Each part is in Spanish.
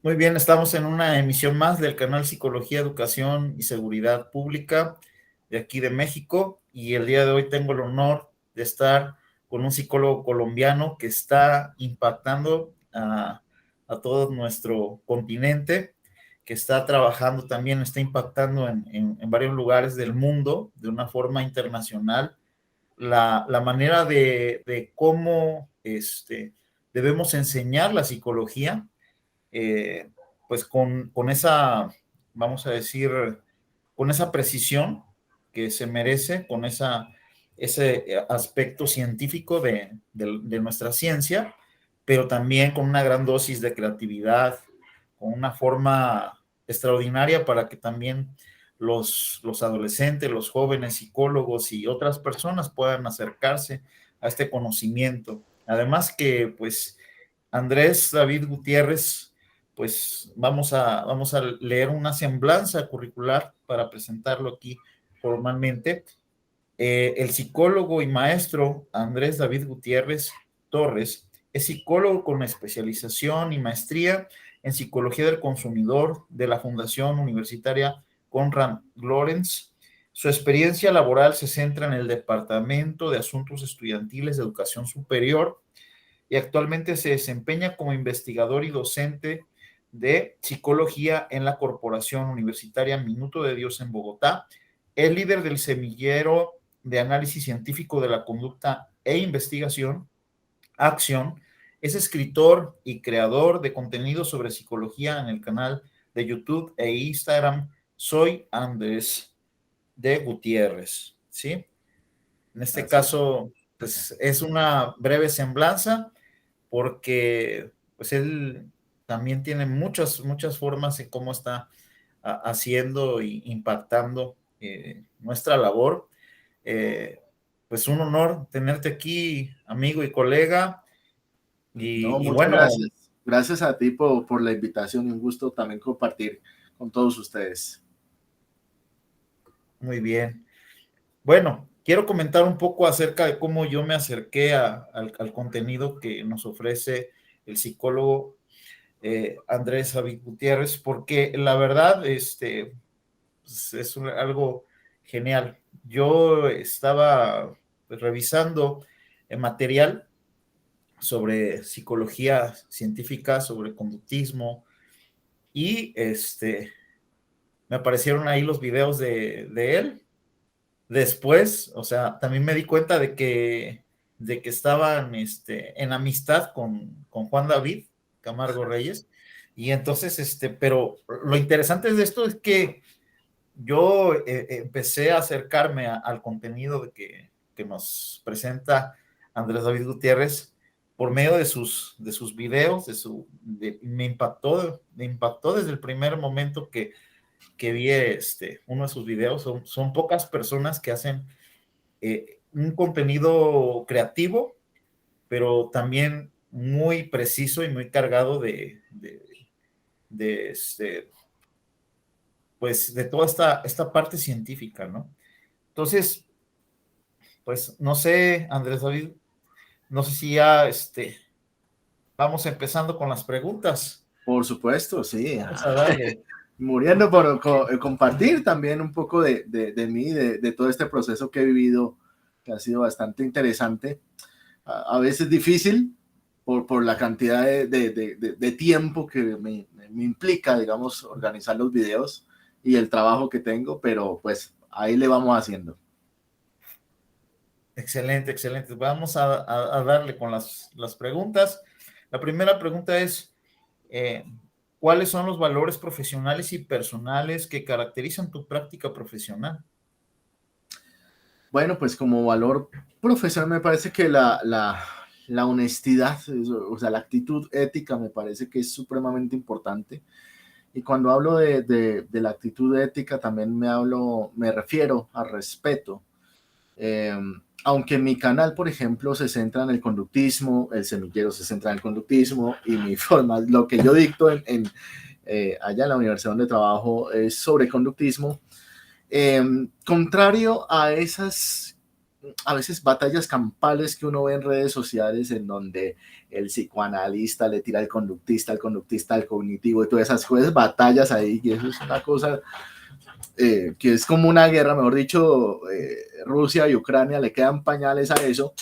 Muy bien, estamos en una emisión más del canal Psicología, Educación y Seguridad Pública de aquí de México, y el día de hoy tengo el honor de estar con un psicólogo colombiano que está impactando a todo nuestro continente, que está trabajando también, está impactando en varios lugares del mundo de una forma internacional. La manera de cómo debemos enseñar la psicología, eh, pues con esa, vamos a decir, con esa precisión que se merece, con ese aspecto científico de nuestra ciencia, pero también con una gran dosis de creatividad, con una forma extraordinaria para que también los adolescentes, los jóvenes psicólogos y otras personas puedan acercarse a este conocimiento. Además que, pues, Andrés David Gutiérrez, pues vamos a leer una semblanza curricular para presentarlo aquí formalmente. El psicólogo y maestro Andrés David Gutiérrez Torres es psicólogo con especialización y maestría en psicología del consumidor de la Fundación Universitaria Konrad Lorenz. Su experiencia laboral se centra en el Departamento de Asuntos Estudiantiles de Educación Superior y actualmente se desempeña como investigador y docente de psicología en la Corporación Universitaria Minuto de Dios en Bogotá. Es líder del semillero de análisis científico de la conducta e investigación, Acción. Es escritor y creador de contenido sobre psicología en el canal de YouTube e Instagram Soy Andrés de Gutiérrez, ¿sí? En este Así es. caso, pues es una breve semblanza porque pues él también tiene muchas formas de cómo está haciendo e impactando nuestra labor. Eh, pues un honor tenerte aquí, amigo y colega. No, Y muchas bueno, gracias. Gracias a ti por la invitación y un gusto también compartir con todos ustedes. muy bien. Bueno, quiero comentar un poco acerca de cómo yo me acerqué al contenido que nos ofrece el psicólogo Andrés David Gutiérrez, porque la verdad, pues, es algo genial. Yo estaba pues, revisando material sobre psicología científica, sobre conductismo, y me aparecieron ahí los videos de él. Después, o sea, también me di cuenta de que estaban en amistad con Juan David Camargo Reyes. Y entonces, pero lo interesante de esto es que yo empecé a acercarme al contenido que nos presenta Andrés David Gutiérrez por medio de sus videos, me impactó desde el primer momento que vi uno de sus videos. Son pocas personas que hacen un contenido creativo, pero también muy preciso y muy cargado de, pues, de toda esta parte científica, ¿no? Entonces, pues, no sé, Andrés David, no sé si ya vamos empezando con las preguntas. Por supuesto, sí. Vamos a darle. Muriendo por compartir también un poco de mí, de todo este proceso que he vivido, que ha sido bastante interesante. A veces difícil por la cantidad de tiempo que me implica, digamos, organizar los videos y el trabajo que tengo, pero pues ahí le vamos haciendo. Excelente, excelente. Vamos a darle con las preguntas. La primera pregunta es, eh, ¿cuáles son los valores profesionales y personales que caracterizan tu práctica profesional? Bueno, pues como valor profesional me parece que la honestidad, o sea, la actitud ética me parece que es supremamente importante. Y cuando hablo de la actitud ética, también me refiero al respeto. Eh, Aunque mi canal, por ejemplo, se centra en el conductismo, el semillero se centra en el conductismo y mi forma, lo que yo dicto allá en la universidad donde trabajo es sobre conductismo. Contrario a esas a veces batallas campales que uno ve en redes sociales en donde el psicoanalista le tira al conductista al cognitivo y todas esas cosas, batallas ahí, y eso es una cosa que es como una guerra, mejor dicho, Rusia y Ucrania le quedan pañales a eso.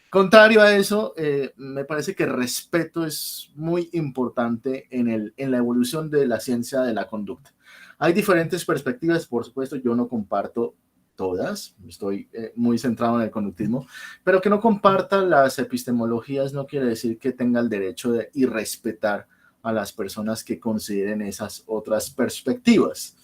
Contrario a eso, me parece que el respeto es muy importante en la evolución de la ciencia de la conducta. Hay diferentes perspectivas, por supuesto, yo no comparto todas, estoy muy centrado en el conductismo, pero que no comparta las epistemologías no quiere decir que tenga el derecho de irrespetar a las personas que consideren esas otras perspectivas.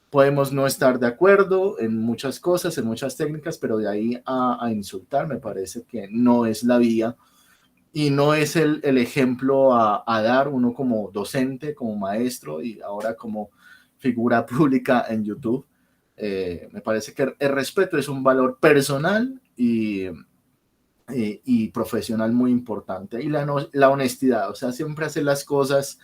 Podemos no estar de acuerdo en muchas cosas, en muchas técnicas, pero de ahí a insultar me parece que no es la vía y no es el ejemplo a dar uno como docente, como maestro y ahora como figura pública en YouTube. Me parece que el respeto es un valor personal y profesional muy importante. Y la honestidad, o sea, siempre hacer las cosas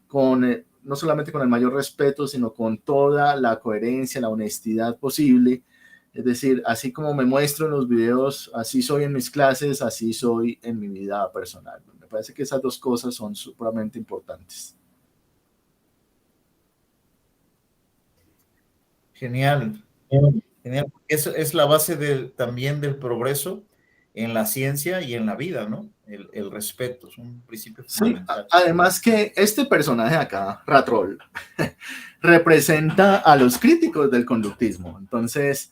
con, no solamente con el mayor respeto, sino con toda la coherencia, la honestidad posible. Es decir, así como me muestro en los videos, así soy en mis clases, así soy en mi vida personal. Me parece que esas dos cosas son supremamente importantes. Genial, genial. Eso es la base también del progreso en la ciencia y en la vida, ¿no? El respeto es un principio Sí, fundamental. además que este personaje acá, Ratrol, representa a los críticos del conductismo. Entonces,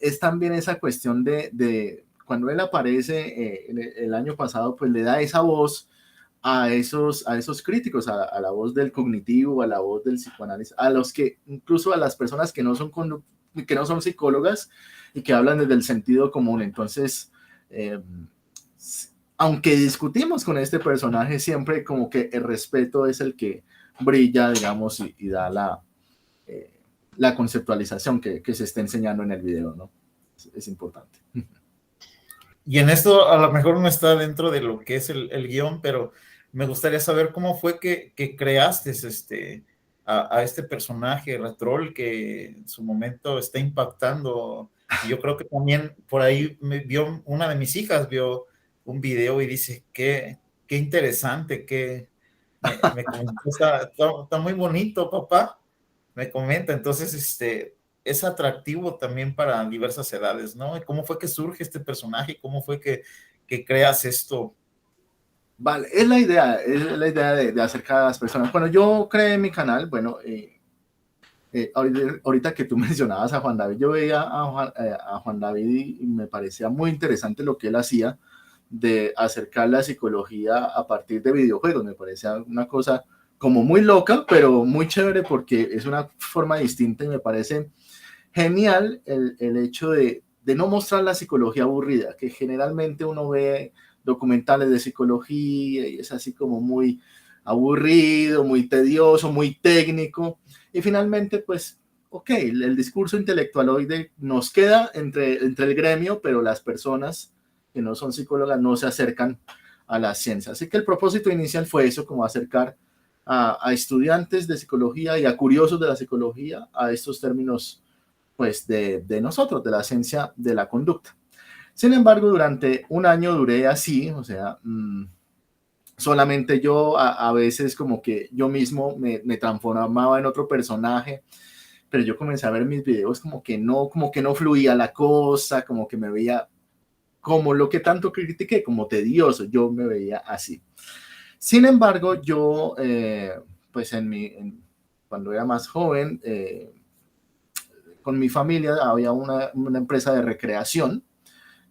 es también esa cuestión de cuando él aparece el año pasado, pues le da esa voz a esos críticos, a la voz del cognitivo, a la voz del psicoanálisis, a los que, incluso a las personas que no son psicólogas y que hablan desde el sentido común. Entonces, eh, aunque discutimos con este personaje, siempre como que el respeto es el que brilla, digamos, y da la conceptualización que se está enseñando en el video, ¿no? Es importante. Y en esto a lo mejor no está dentro de lo que es el guión, pero me gustaría saber cómo fue que creaste a este personaje, Retrol, que en su momento está impactando. Y yo creo que también por ahí vio una de mis hijas, vio un video y dice, qué interesante, me comentó, está muy bonito, papá, me comenta. Entonces, es atractivo también para diversas edades, ¿no? ¿Cómo fue que surge este personaje? ¿Cómo fue que creas esto? Vale, es la idea de acercar a las personas. Bueno, yo creé mi canal, bueno, ahorita que tú mencionabas a Juan David, yo veía a Juan David y me parecía muy interesante lo que él hacía de acercar la psicología a partir de videojuegos. Me parecía una cosa como muy loca, pero muy chévere porque es una forma distinta y me parece genial el hecho de no mostrar la psicología aburrida, que generalmente uno ve documentales de psicología y es así como muy aburrido, muy tedioso, muy técnico. Y finalmente, pues, ok, el discurso intelectualoide nos queda entre el gremio, pero las personas que no son psicólogas no se acercan a la ciencia. Así que el propósito inicial fue eso, como acercar a estudiantes de psicología y a curiosos de la psicología a estos términos pues de nosotros, de la ciencia de la conducta. Sin embargo, durante un año duré así, o sea, solamente yo a veces como que yo mismo me transformaba en otro personaje, pero yo comencé a ver mis videos como que no fluía la cosa, como que me veía como lo que tanto critiqué, como tedioso, yo me veía así. Sin embargo, yo, pues cuando era más joven, con mi familia había una empresa de recreación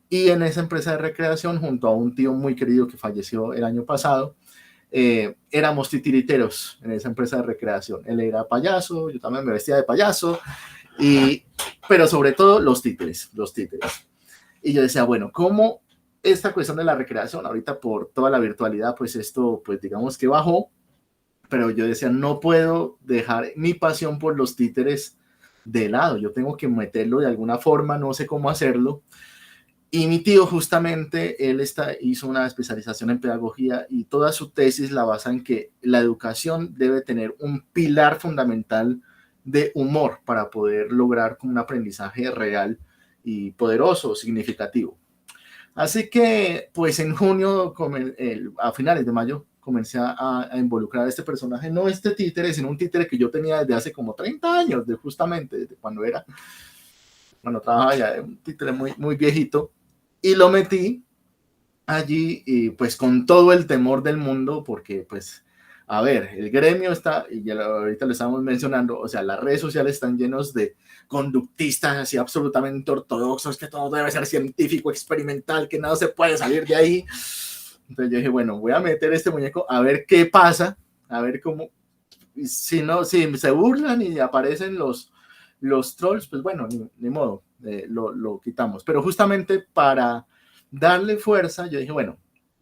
y en esa empresa de recreación, junto a un tío muy querido que falleció el año pasado, éramos titiriteros en esa empresa de recreación. Él era payaso, yo también me vestía de payaso, pero sobre todo los títeres, los títeres. Y yo decía, bueno, ¿cómo esta cuestión de la recreación, ahorita por toda la virtualidad, pues esto, pues digamos que bajó, pero yo decía, no puedo dejar mi pasión por los títeres de lado, yo tengo que meterlo de alguna forma, no sé cómo hacerlo. Y mi tío justamente, hizo una especialización en pedagogía y toda su tesis la basa en que la educación debe tener un pilar fundamental de humor para poder lograr un aprendizaje real y poderoso, significativo. Así que, pues en junio, a finales de mayo, comencé a involucrar a este personaje, no este títere, sino un títere que yo tenía desde hace como 30 años, justamente desde cuando trabajaba ya, un títere muy, muy viejito, y lo metí allí, y pues con todo el temor del mundo, porque pues, a ver, el gremio está, y ya ahorita lo estamos mencionando, o sea, las redes sociales están llenos de conductistas así absolutamente ortodoxos, que todo debe ser científico, experimental, que nada se puede salir de ahí. Entonces yo dije, bueno, voy a meter este muñeco a ver qué pasa, a ver cómo, si no, si se burlan y aparecen los trolls, pues bueno, ni modo, lo quitamos. Pero justamente para darle fuerza, yo dije, bueno,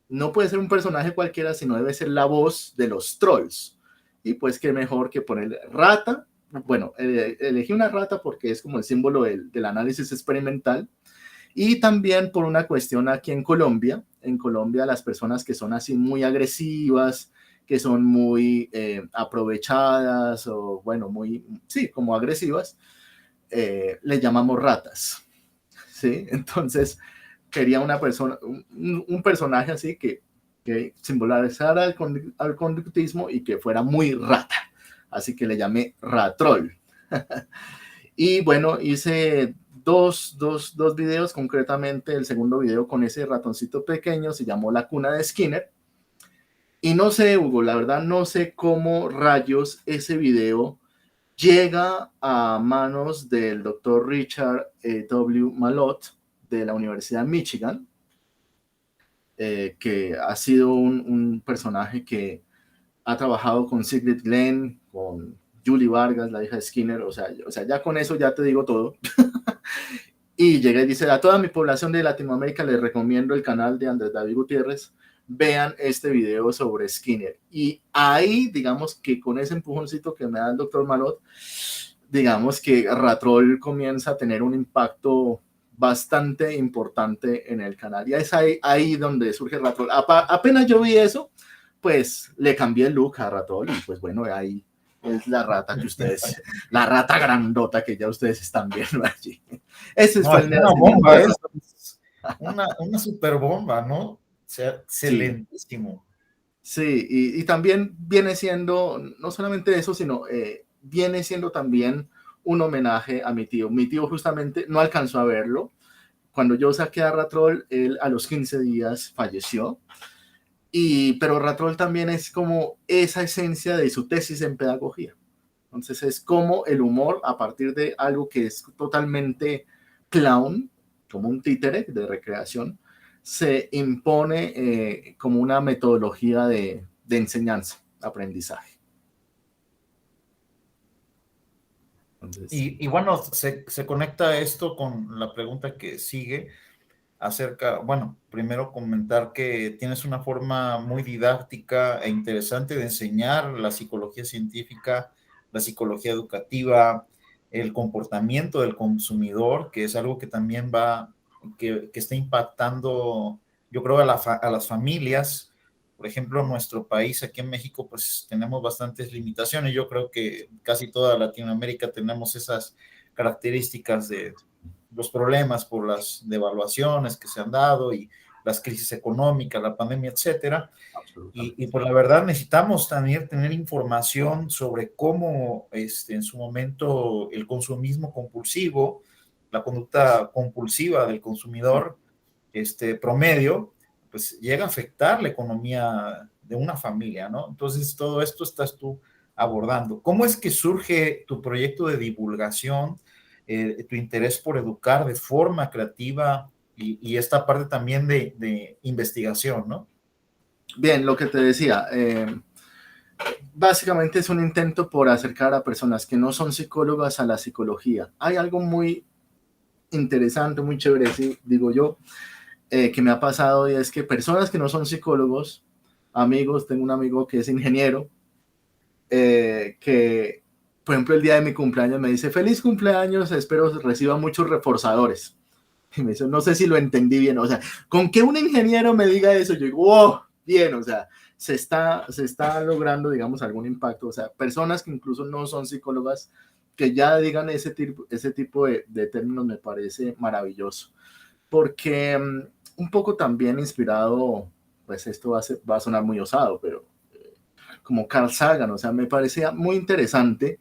no puede ser un personaje cualquiera, sino debe ser la voz de los trolls. Y pues qué mejor que ponerle rata. Bueno, elegí una rata porque es como el símbolo del análisis experimental. Y también por una cuestión aquí en Colombia las personas que son así muy agresivas, que son muy aprovechadas o bueno, muy, sí, como agresivas, le llamamos ratas, ¿sí? Entonces quería una persona, un personaje así que simbolizara al conductismo y que fuera muy rata, así que le llamé Ratrol. Y bueno, hice dos videos, concretamente el segundo video con ese ratoncito pequeño, se llamó La Cuna de Skinner. Y no sé, Hugo, la verdad no sé cómo rayos ese video llega a manos del doctor Richard W. Malott de la Universidad de Michigan, que ha sido un personaje que ha trabajado con Sigrid Glenn, con Julie Vargas, la hija de Skinner, o sea, ya con eso ya te digo todo. Y llega y dice, a toda mi población de Latinoamérica les recomiendo el canal de Andrés David Gutiérrez, vean este video sobre Skinner. Y ahí, digamos que con ese empujoncito que me da el doctor Malott, digamos que Ratrol comienza a tener un impacto bastante importante en el canal. Y es ahí donde surge Ratrol. Apenas yo vi eso, pues le cambié el look a Ratrol y pues bueno, ahí es la rata que ustedes, la rata grandota que ya ustedes están viendo allí. Ese fue el una bomba, una super bomba, ¿no? O sea, excelentísimo. Sí, y también viene siendo, no solamente eso, sino viene siendo también un homenaje a mi tío. Mi tío justamente no alcanzó a verlo. Cuando yo saqué a Ratrol, él a los 15 días falleció. Pero Ratrol también es como esa esencia de su tesis en pedagogía. Entonces es como el humor a partir de algo que es totalmente clown, como un títere de recreación, se impone como una metodología de enseñanza, aprendizaje. Entonces, y bueno, se conecta esto con la pregunta que sigue acerca, bueno, primero comentar que tienes una forma muy didáctica e interesante de enseñar la psicología científica, la psicología educativa, el comportamiento del consumidor, que es algo que también que está impactando, yo creo, a las familias. Por ejemplo, en nuestro país, aquí en México, pues tenemos bastantes limitaciones. Yo creo que casi toda Latinoamérica tenemos esas características de los problemas por las devaluaciones que se han dado y las crisis económicas, la pandemia, etcétera. Y pues la verdad necesitamos también tener información sobre cómo en su momento el consumismo compulsivo, la conducta compulsiva del consumidor promedio, pues llega a afectar la economía de una familia, ¿no? Entonces todo esto estás tú abordando. ¿Cómo es que surge tu proyecto de divulgación, tu interés por educar de forma creativa y esta parte también de investigación, ¿no? Bien, lo que te decía, básicamente es un intento por acercar a personas que no son psicólogas a la psicología. Hay algo muy interesante, muy chévere, sí, digo yo, que me ha pasado, y es que personas que no son psicólogos, amigos, tengo un amigo que es ingeniero, que por ejemplo el día de mi cumpleaños me dice feliz cumpleaños, espero reciba muchos reforzadores. Y me dice, no sé si lo entendí bien, o sea, con que un ingeniero me diga eso, yo digo, wow, bien, o sea, se está logrando, digamos, algún impacto, o sea, personas que incluso no son psicólogas que ya digan ese tipo de términos me parece maravilloso, porque un poco también inspirado, pues esto va a sonar muy osado, pero como Carl Sagan, o sea, me parecía muy interesante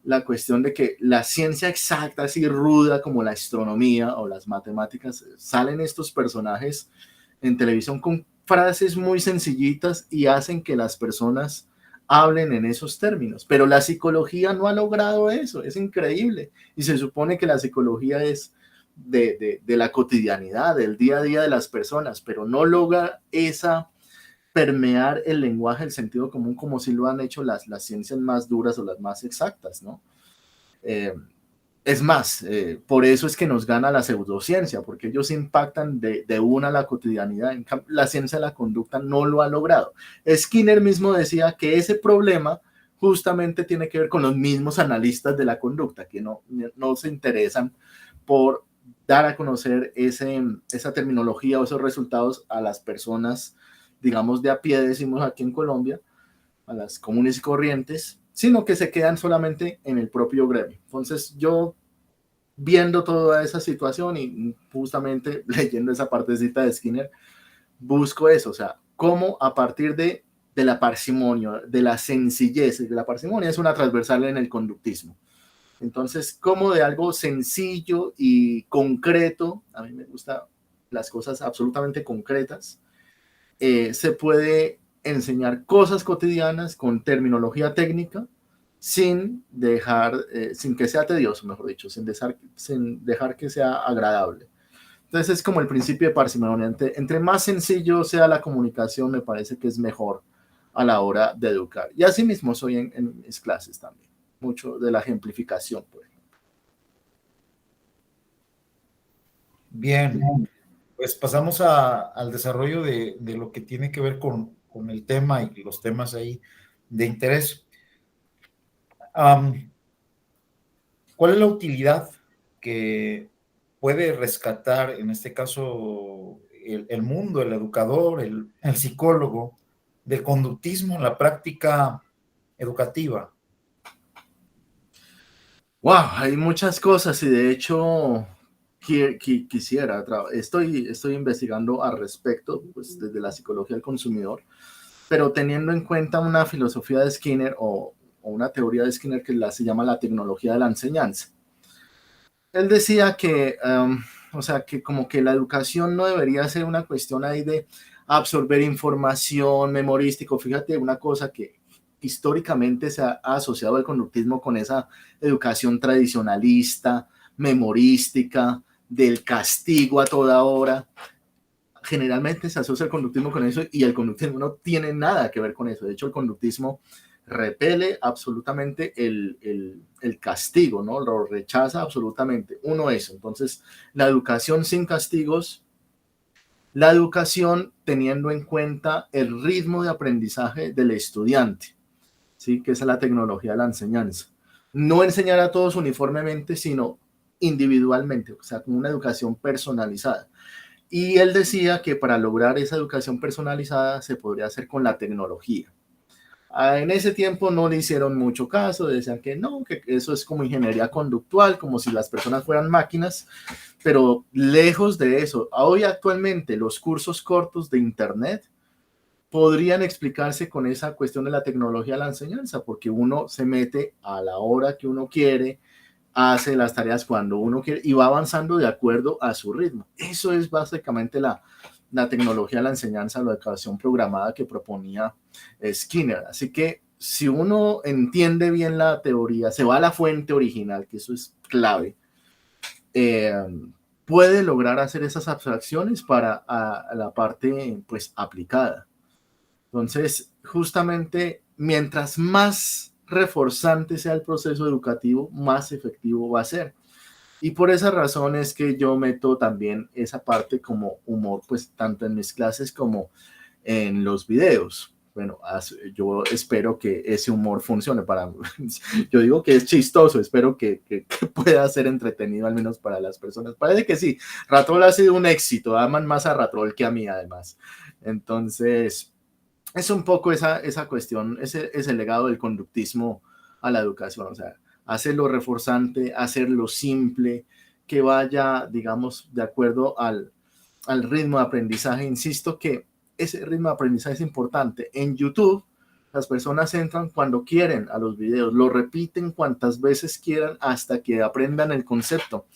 la cuestión de que la ciencia exacta, así ruda como la astronomía o las matemáticas, salen estos personajes en televisión con frases muy sencillitas y hacen que las personas hablen en esos términos. Pero la psicología no ha logrado eso, es increíble. Y se supone que la psicología es de la cotidianidad, del día a día de las personas, pero no logra esa permear el lenguaje, el sentido común, como si lo han hecho las ciencias más duras o las más exactas, ¿no? Eh, es más, por eso es que nos gana la pseudociencia, porque ellos impactan de una la cotidianidad. En cambio, la ciencia de la conducta no lo ha logrado. Skinner mismo decía que ese problema justamente tiene que ver con los mismos analistas de la conducta, que no se interesan por dar a conocer esa terminología o esos resultados a las personas, digamos, de a pie, decimos aquí en Colombia, a las comunes y corrientes, sino que se quedan solamente en el propio gremio. Entonces yo, viendo toda esa situación y justamente leyendo esa partecita de Skinner, busco eso, o sea, cómo a partir de la parsimonia, de la sencillez, de la parsimonia es una transversal en el conductismo. Entonces, cómo de algo sencillo y concreto, a mí me gustan las cosas absolutamente concretas, se puede enseñar cosas cotidianas con terminología técnica sin que sea tedioso, mejor dicho, sin dejar que sea agradable. Entonces es como el principio de parsimonia. Entre más sencillo sea la comunicación, me parece que es mejor a la hora de educar. Y así mismo soy en mis clases también. Mucho de la ejemplificación, pues. Bien, pues pasamos al desarrollo de lo que tiene que ver con el tema y los temas ahí de interés. ¿Cuál es la utilidad que puede rescatar, en este caso, el mundo, el educador, el psicólogo, del conductismo en la práctica educativa? Wow, hay muchas cosas y de hecho quisiera, estoy investigando al respecto, pues desde la psicología del consumidor, pero teniendo en cuenta una filosofía de Skinner o una teoría de Skinner que se llama la tecnología de la enseñanza. Él decía que, o sea, que como que la educación no debería ser una cuestión ahí de absorber información memorístico. Fíjate, una cosa que históricamente se ha asociado al conductismo con esa educación tradicionalista, memorística, del castigo a toda hora. Generalmente se asocia el conductismo con eso y el conductismo no tiene nada que ver con eso. De hecho, el conductismo repele absolutamente el castigo, ¿no? Lo rechaza absolutamente. Uno eso. Entonces, la educación sin castigos, la educación teniendo en cuenta el ritmo de aprendizaje del estudiante, ¿sí? Que es la tecnología de la enseñanza. No enseñar a todos uniformemente, sino individualmente, o sea, con una educación personalizada. Y él decía que para lograr esa educación personalizada se podría hacer con la tecnología. En ese tiempo no le hicieron mucho caso, decían que no, que eso es como ingeniería conductual, como si las personas fueran máquinas, pero lejos de eso, hoy actualmente los cursos cortos de Internet podrían explicarse con esa cuestión de la tecnología de la enseñanza, porque uno se mete a la hora que uno quiere, hace las tareas cuando uno quiere y va avanzando de acuerdo a su ritmo. Eso es básicamente la tecnología de la enseñanza, la educación programada que proponía Skinner. Así que si uno entiende bien la teoría, se va a la fuente original, que eso es clave, eh, puede lograr hacer esas abstracciones para a la parte pues aplicada. Entonces, justamente, mientras más reforzante sea el proceso educativo, más efectivo va a ser. Y por esa razón es que yo meto también esa parte como humor, pues tanto en mis clases como en los videos. Bueno, yo espero que ese humor funcione para... Yo digo que es chistoso, espero que pueda ser entretenido al menos para las personas. Parece que sí, Ratrol ha sido un éxito, aman más a Ratrol que a mí además. Entonces, es un poco esa cuestión, ese legado del conductismo a la educación. O sea, hacerlo reforzante, hacerlo simple, que vaya, digamos, de acuerdo al ritmo de aprendizaje. Insisto que ese ritmo de aprendizaje es importante. En YouTube, las personas entran cuando quieren a los videos, lo repiten cuantas veces quieran hasta que aprendan el concepto.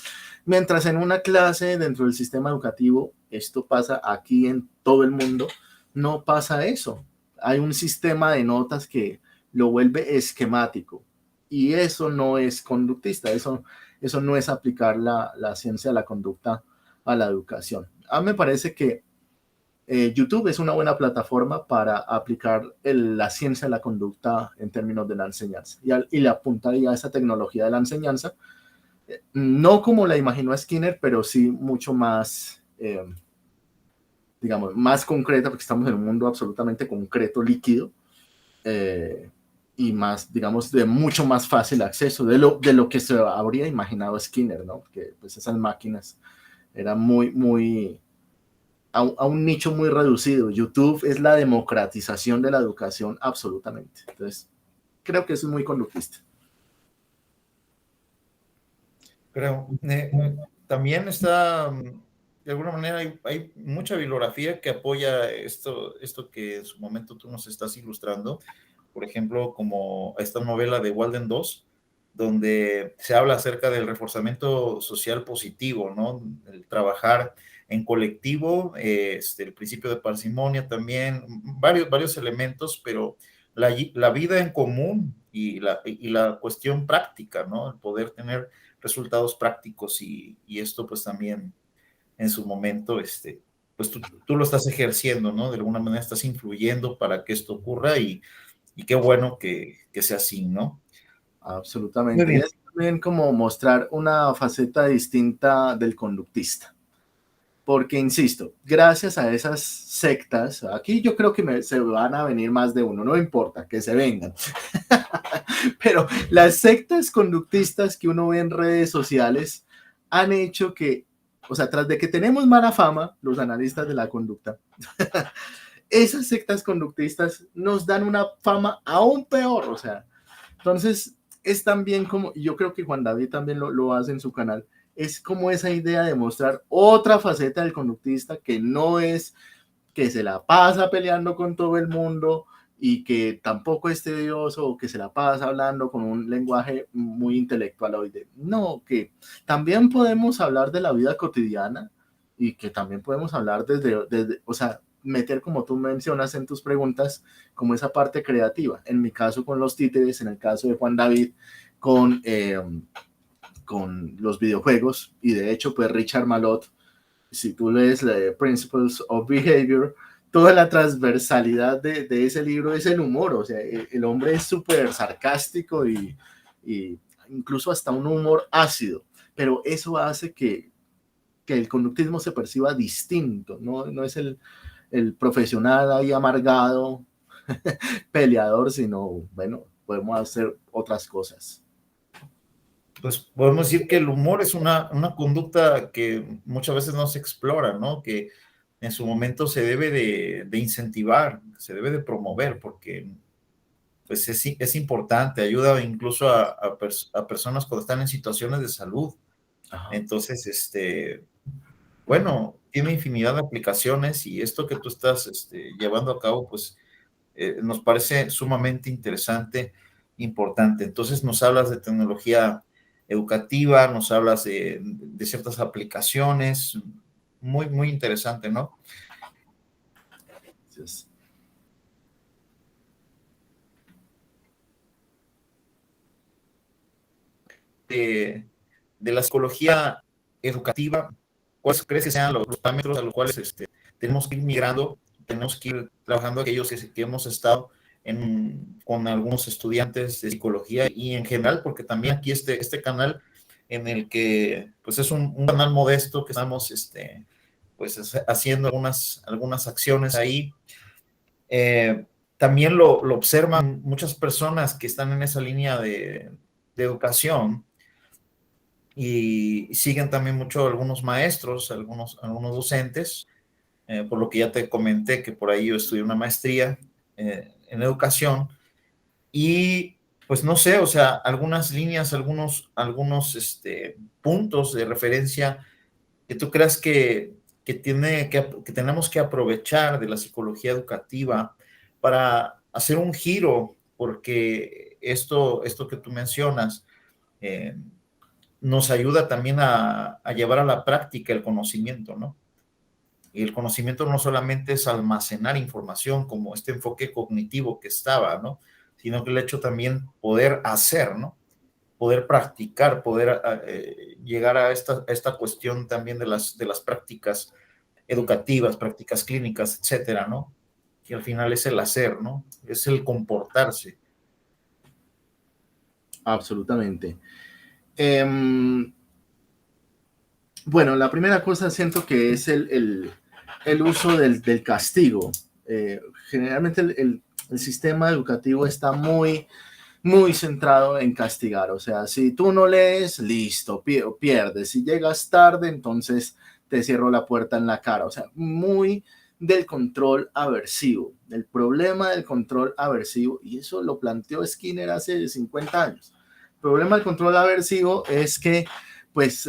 Mientras en una clase dentro del sistema educativo, esto pasa aquí en todo el mundo, no pasa eso. Hay un sistema de notas que lo vuelve esquemático y eso no es conductista, eso no es aplicar la ciencia de la conducta a la educación. A mí me parece que YouTube es una buena plataforma para aplicar la ciencia de la conducta en términos de la enseñanza y le apuntaría a esa tecnología de la enseñanza, no como la imaginó Skinner, pero sí mucho más, digamos, más concreta, porque estamos en un mundo absolutamente concreto, líquido, eh, y más, digamos, de mucho más fácil acceso de lo que se habría imaginado Skinner, ¿no? Porque pues esas máquinas eran muy a un nicho muy reducido. YouTube es la democratización de la educación absolutamente. Entonces, creo que eso es muy conductista. Creo. También está, de alguna manera, hay mucha bibliografía que apoya esto que en su momento tú nos estás ilustrando. Por ejemplo, como esta novela de Walden 2, donde se habla acerca del reforzamiento social positivo, ¿no? El trabajar en colectivo, el principio de parsimonia también, varios elementos, pero la vida en común y la cuestión práctica, ¿no? El poder tener resultados prácticos y esto pues también en su momento, pues tú lo estás ejerciendo, ¿no? De alguna manera estás influyendo para que esto ocurra y qué bueno que sea así, ¿no? Muy Absolutamente. Y bien. es también como mostrar una faceta distinta del conductista. Porque, insisto, gracias a esas sectas, aquí yo creo que se van a venir más de uno, no importa, que se vengan. Pero las sectas conductistas que uno ve en redes sociales han hecho que, o sea, tras de que tenemos mala fama, los analistas de la conducta, esas sectas conductistas nos dan una fama aún peor, o sea, entonces es también como, y yo creo que Juan David también lo hace en su canal, es como esa idea de mostrar otra faceta del conductista que no es que se la pasa peleando con todo el mundo y que tampoco es tedioso o que se la pasa hablando con un lenguaje muy intelectualoide. No, que también podemos hablar de la vida cotidiana y que también podemos hablar desde o sea, meter como tú mencionas en tus preguntas, como esa parte creativa. En mi caso con los títeres, en el caso de Juan David con los videojuegos y de hecho pues Richard Malott, si tú lees Principles of Behavior, toda la transversalidad de ese libro es el humor, o sea, el hombre es súper sarcástico y incluso hasta un humor ácido, pero eso hace que el conductismo se perciba distinto, no es el profesional ahí amargado, peleador, sino, bueno, podemos hacer otras cosas. Pues podemos decir que el humor es una conducta que muchas veces no se explora, ¿no? Que en su momento se debe de incentivar, se debe de promover, porque pues es importante, ayuda incluso a personas cuando están en situaciones de salud. Ajá. Entonces, bueno, tiene infinidad de aplicaciones y esto que tú estás llevando a cabo, pues nos parece sumamente interesante, importante. Entonces nos hablas de tecnología educativa, nos hablas de ciertas aplicaciones, muy interesante, ¿no? Entonces, De la psicología educativa, ¿cuáles crees que sean los parámetros a los cuales tenemos que ir migrando, tenemos que ir trabajando aquellos que hemos estado con algunos estudiantes de psicología y en general, porque también aquí este canal en el que pues es un canal modesto que estamos pues haciendo algunas acciones ahí. También lo observan muchas personas que están en esa línea de educación y siguen también mucho algunos maestros, algunos docentes, por lo que ya te comenté que por ahí yo estudié una maestría en educación y pues no sé, o sea, algunas líneas, algunos puntos de referencia que tú creas que tenemos que aprovechar de la psicología educativa para hacer un giro, porque esto que tú mencionas eh, nos ayuda también a llevar a la práctica el conocimiento, ¿no? Y el conocimiento no solamente es almacenar información como este enfoque cognitivo que estaba, ¿no? Sino que el hecho también poder hacer, ¿no? Poder practicar, poder llegar a esta cuestión también de las prácticas educativas, prácticas clínicas, etcétera, ¿no? Que al final es el hacer, ¿no? Es el comportarse. Absolutamente. Em, bueno, la primera cosa siento que es el uso del castigo. Generalmente el sistema educativo está muy centrado en castigar. O sea, si tú no lees, listo, pierdes. Si llegas tarde, entonces te cierro la puerta en la cara. O sea, muy del control aversivo, del problema del control aversivo, y eso lo planteó Skinner hace 50 años. El problema del control aversivo es que, pues,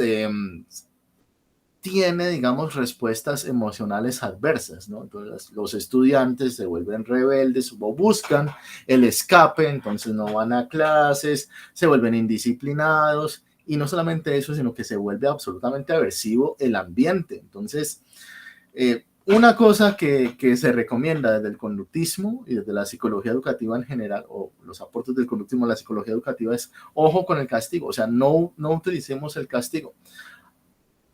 tiene, digamos, respuestas emocionales adversas, ¿no? Entonces los estudiantes se vuelven rebeldes o buscan el escape, entonces no van a clases, se vuelven indisciplinados y no solamente eso, sino que se vuelve absolutamente aversivo el ambiente. Entonces, una cosa que se recomienda desde el conductismo y desde la psicología educativa en general, o los aportes del conductismo a la psicología educativa, es ojo con el castigo, o sea, no utilicemos el castigo.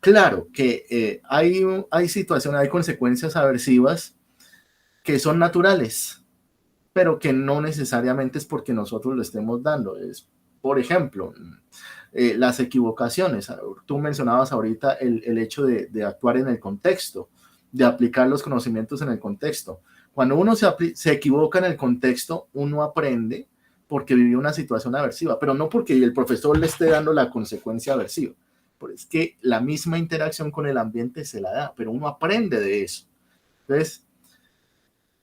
Claro que hay situaciones, hay consecuencias aversivas que son naturales, pero que no necesariamente es porque nosotros lo estemos dando. Es, por ejemplo, las equivocaciones. Tú mencionabas ahorita el hecho de actuar en el contexto, de aplicar los conocimientos en el contexto. Cuando uno se equivoca en el contexto, uno aprende porque vivió una situación aversiva, pero no porque el profesor le esté dando la consecuencia aversiva. Es que la misma interacción con el ambiente se la da, pero uno aprende de eso. Entonces,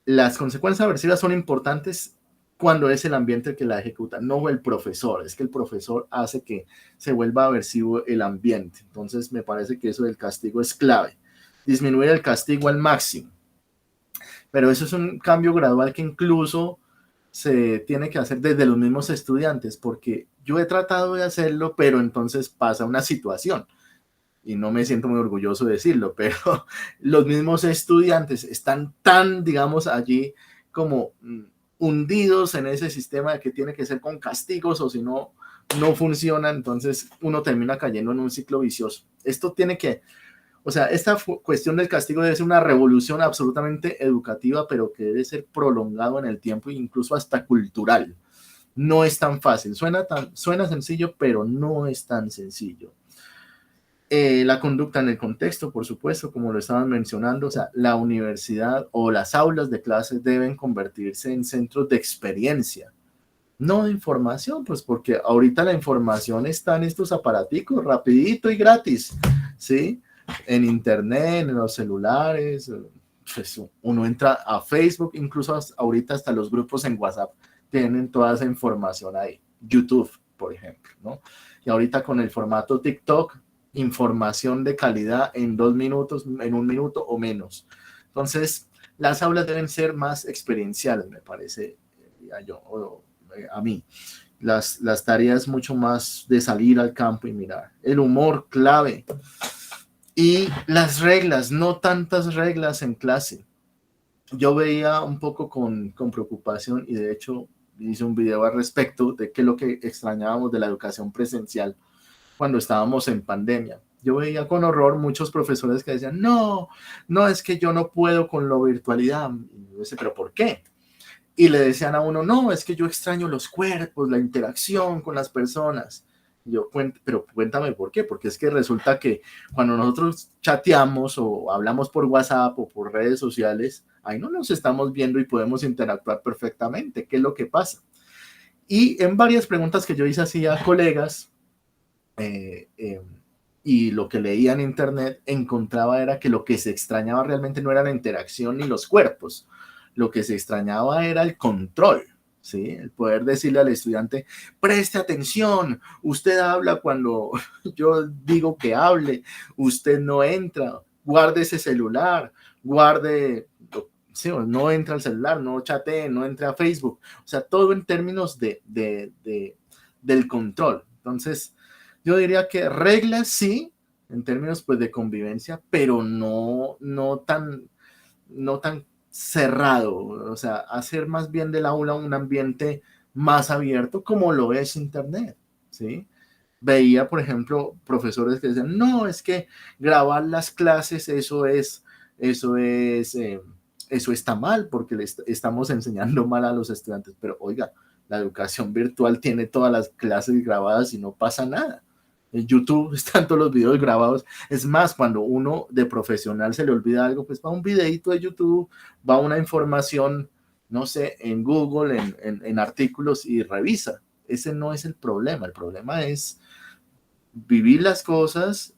las consecuencias aversivas son importantes cuando es el ambiente el que la ejecuta, no el profesor. Es que el profesor hace que se vuelva aversivo el ambiente. Entonces, me parece que eso del castigo es clave. Disminuir el castigo al máximo. Pero eso es un cambio gradual que incluso se tiene que hacer desde los mismos estudiantes, porque yo he tratado de hacerlo, pero entonces pasa una situación y no me siento muy orgulloso de decirlo, pero los mismos estudiantes están tan, digamos, allí como hundidos en ese sistema de que tiene que ser con castigos o si no, no funciona, entonces uno termina cayendo en un ciclo vicioso. Esto tiene que, o sea, esta cuestión del castigo debe ser una revolución absolutamente educativa, pero que debe ser prolongado en el tiempo e incluso hasta cultural. No es tan fácil, suena sencillo, pero no es tan sencillo. La conducta en el contexto, por supuesto, como lo estaban mencionando, o sea, la universidad o las aulas de clases deben convertirse en centros de experiencia, no de información, pues porque ahorita la información está en estos aparaticos, rapidito y gratis, ¿sí? En internet, en los celulares, pues uno entra a Facebook, incluso ahorita hasta los grupos en WhatsApp tienen toda esa información ahí, YouTube, por ejemplo, ¿no? Y ahorita con el formato TikTok, información de calidad en 2 minutos, en 1 minuto o menos. Entonces, las aulas deben ser más experienciales, me parece, a mí. Las tareas mucho más de salir al campo y mirar. El humor clave. Y las reglas, no tantas reglas en clase. Yo veía un poco con preocupación y de hecho hice un video al respecto de qué es lo que extrañábamos de la educación presencial cuando estábamos en pandemia. Yo veía con horror muchos profesores que decían, no, es que yo no puedo con la virtualidad. Y yo decía, ¿pero por qué? Y le decían a uno, no, es que yo extraño los cuerpos, la interacción con las personas. Y yo, pero cuéntame por qué, porque es que resulta que cuando nosotros chateamos o hablamos por WhatsApp o por redes sociales, ahí no nos estamos viendo y podemos interactuar perfectamente. ¿Qué es lo que pasa? Y en varias preguntas que yo hice así a colegas, y lo que leía en internet, encontraba era que lo que se extrañaba realmente no era la interacción ni los cuerpos, lo que se extrañaba era el control. ¿sí? El poder decirle al estudiante, preste atención, usted habla cuando yo digo que hable, usted no entra, guarde ese celular, guarde, sí, no entra al celular, no chatee, no entre a Facebook, o sea, todo en términos del control. Entonces, yo diría que reglas sí, en términos pues de convivencia, pero no tan cerrado, o sea, hacer más bien del aula un ambiente más abierto como lo es Internet, ¿sí? Veía, por ejemplo, profesores que decían, no, es que grabar las clases, eso es, eso está mal porque estamos enseñando mal a los estudiantes, pero oiga, la educación virtual tiene todas las clases grabadas y no pasa nada. En YouTube están todos los videos grabados. Es más, cuando uno de profesional se le olvida algo, pues va un videito de YouTube, va una información, no sé, en Google, en artículos y revisa. Ese no es el problema es vivir las cosas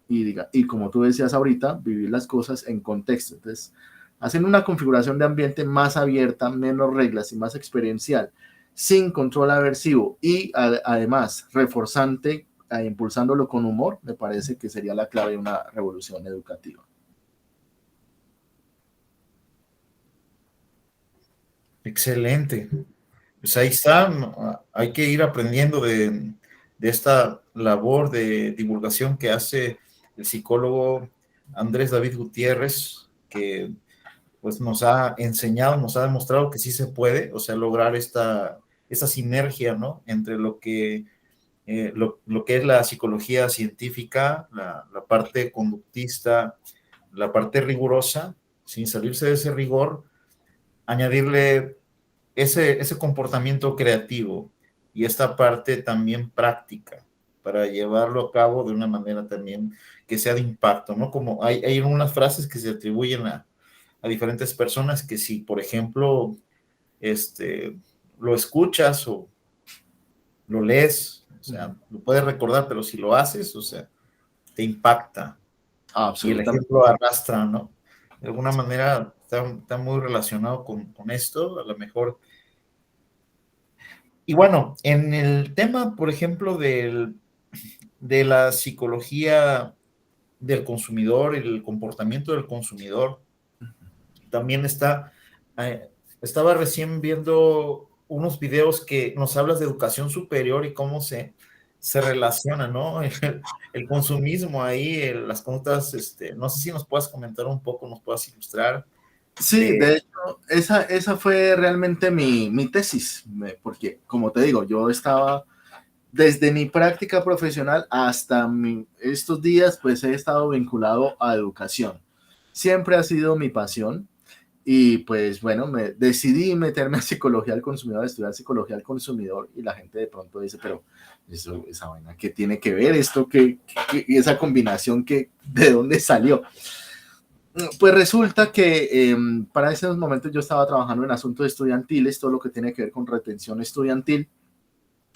y como tú decías ahorita, vivir las cosas en contexto. Entonces, hacen una configuración de ambiente más abierta, menos reglas y más experiencial, sin control aversivo y además reforzante, impulsándolo con humor, me parece que sería la clave de una revolución educativa. Excelente. Pues ahí está, ¿no? Hay que ir aprendiendo de esta labor de divulgación que hace el psicólogo Andrés David Gutiérrez, que pues nos ha enseñado, nos ha demostrado que sí se puede, o sea, lograr esta sinergia, ¿no? Entre lo que es la psicología científica, la parte conductista, la parte rigurosa, sin salirse de ese rigor, añadirle ese comportamiento creativo y esta parte también práctica para llevarlo a cabo de una manera también que sea de impacto, ¿no? Como hay unas frases que se atribuyen a diferentes personas que si, por ejemplo, lo escuchas o lo lees, o sea, lo puedes recordar, pero si lo haces, o sea, te impacta y el Absolutamente. ejemplo arrastra, ¿no? De alguna manera está muy relacionado con esto, a lo mejor. Y bueno, en el tema, por ejemplo, de la psicología del consumidor y el comportamiento del consumidor, también estaba recién viendo unos videos que nos hablas de educación superior y cómo se relaciona, ¿no? El consumismo ahí, las conductas, no sé si nos puedas comentar un poco, nos puedas ilustrar Sí, de, de hecho, esa fue realmente mi tesis, porque como te digo, yo estaba desde mi práctica profesional hasta estos días, pues he estado vinculado a educación. Siempre ha sido mi pasión y pues bueno, me decidí meterme a psicología del consumidor, a estudiar psicología del consumidor y la gente de pronto dice, pero esa vaina, ¿qué tiene que ver esto? Esa combinación, ¿de dónde salió? Pues resulta que para esos momentos yo estaba trabajando en asuntos estudiantiles, todo lo que tiene que ver con retención estudiantil.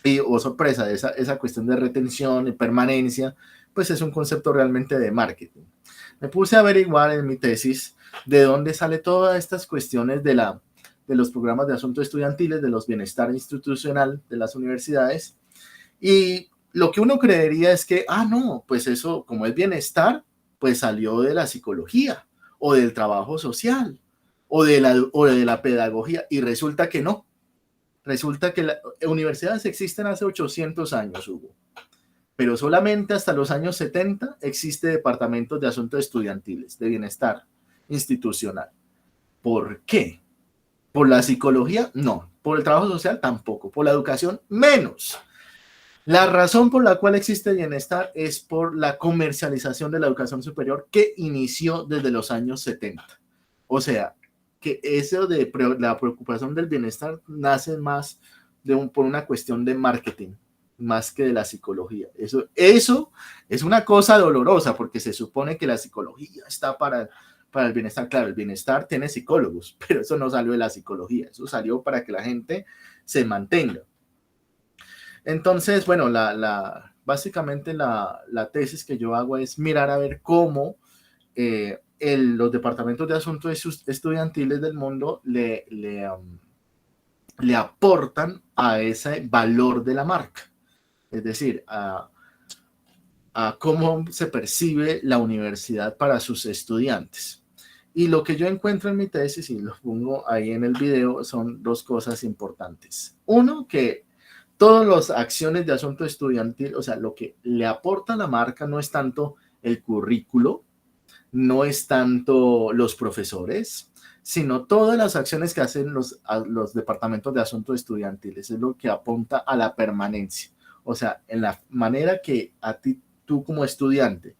Y, oh sorpresa, esa cuestión de retención y permanencia, pues es un concepto realmente de marketing. Me puse a averiguar en mi tesis de dónde sale todas estas cuestiones de los programas de asuntos estudiantiles, de los bienestar institucional de las universidades. Y lo que uno creería es que, no, pues eso, como es bienestar, pues salió de la psicología o del trabajo social o de la pedagogía. Y resulta que no. Resulta que las universidades existen hace 800 años, Hugo, pero solamente hasta los años 70 existe departamentos de asuntos estudiantiles, de bienestar institucional. ¿Por qué? ¿Por la psicología? No. ¿Por el trabajo social? Tampoco. ¿Por la educación? Menos. La razón por la cual existe bienestar es por la comercialización de la educación superior que inició desde los años 70. O sea, que eso de la preocupación del bienestar nace más por una cuestión de marketing, más que de la psicología. Eso es una cosa dolorosa porque se supone que la psicología está para el bienestar. Claro, el bienestar tiene psicólogos, pero eso no salió de la psicología, eso salió para que la gente se mantenga. Entonces, bueno, básicamente la tesis que yo hago es mirar a ver cómo los departamentos de asuntos estudiantiles del mundo le aportan a ese valor de la marca, es decir, a cómo se percibe la universidad para sus estudiantes. Y lo que yo encuentro en mi tesis, y lo pongo ahí en el video, son dos cosas importantes. Uno, que todas las acciones de asunto estudiantil, o sea, lo que le aporta a la marca no es tanto el currículo, no es tanto los profesores, sino todas las acciones que hacen los departamentos de asuntos estudiantiles, es lo que apunta a la permanencia. O sea, en la manera que a ti, tú como estudiante,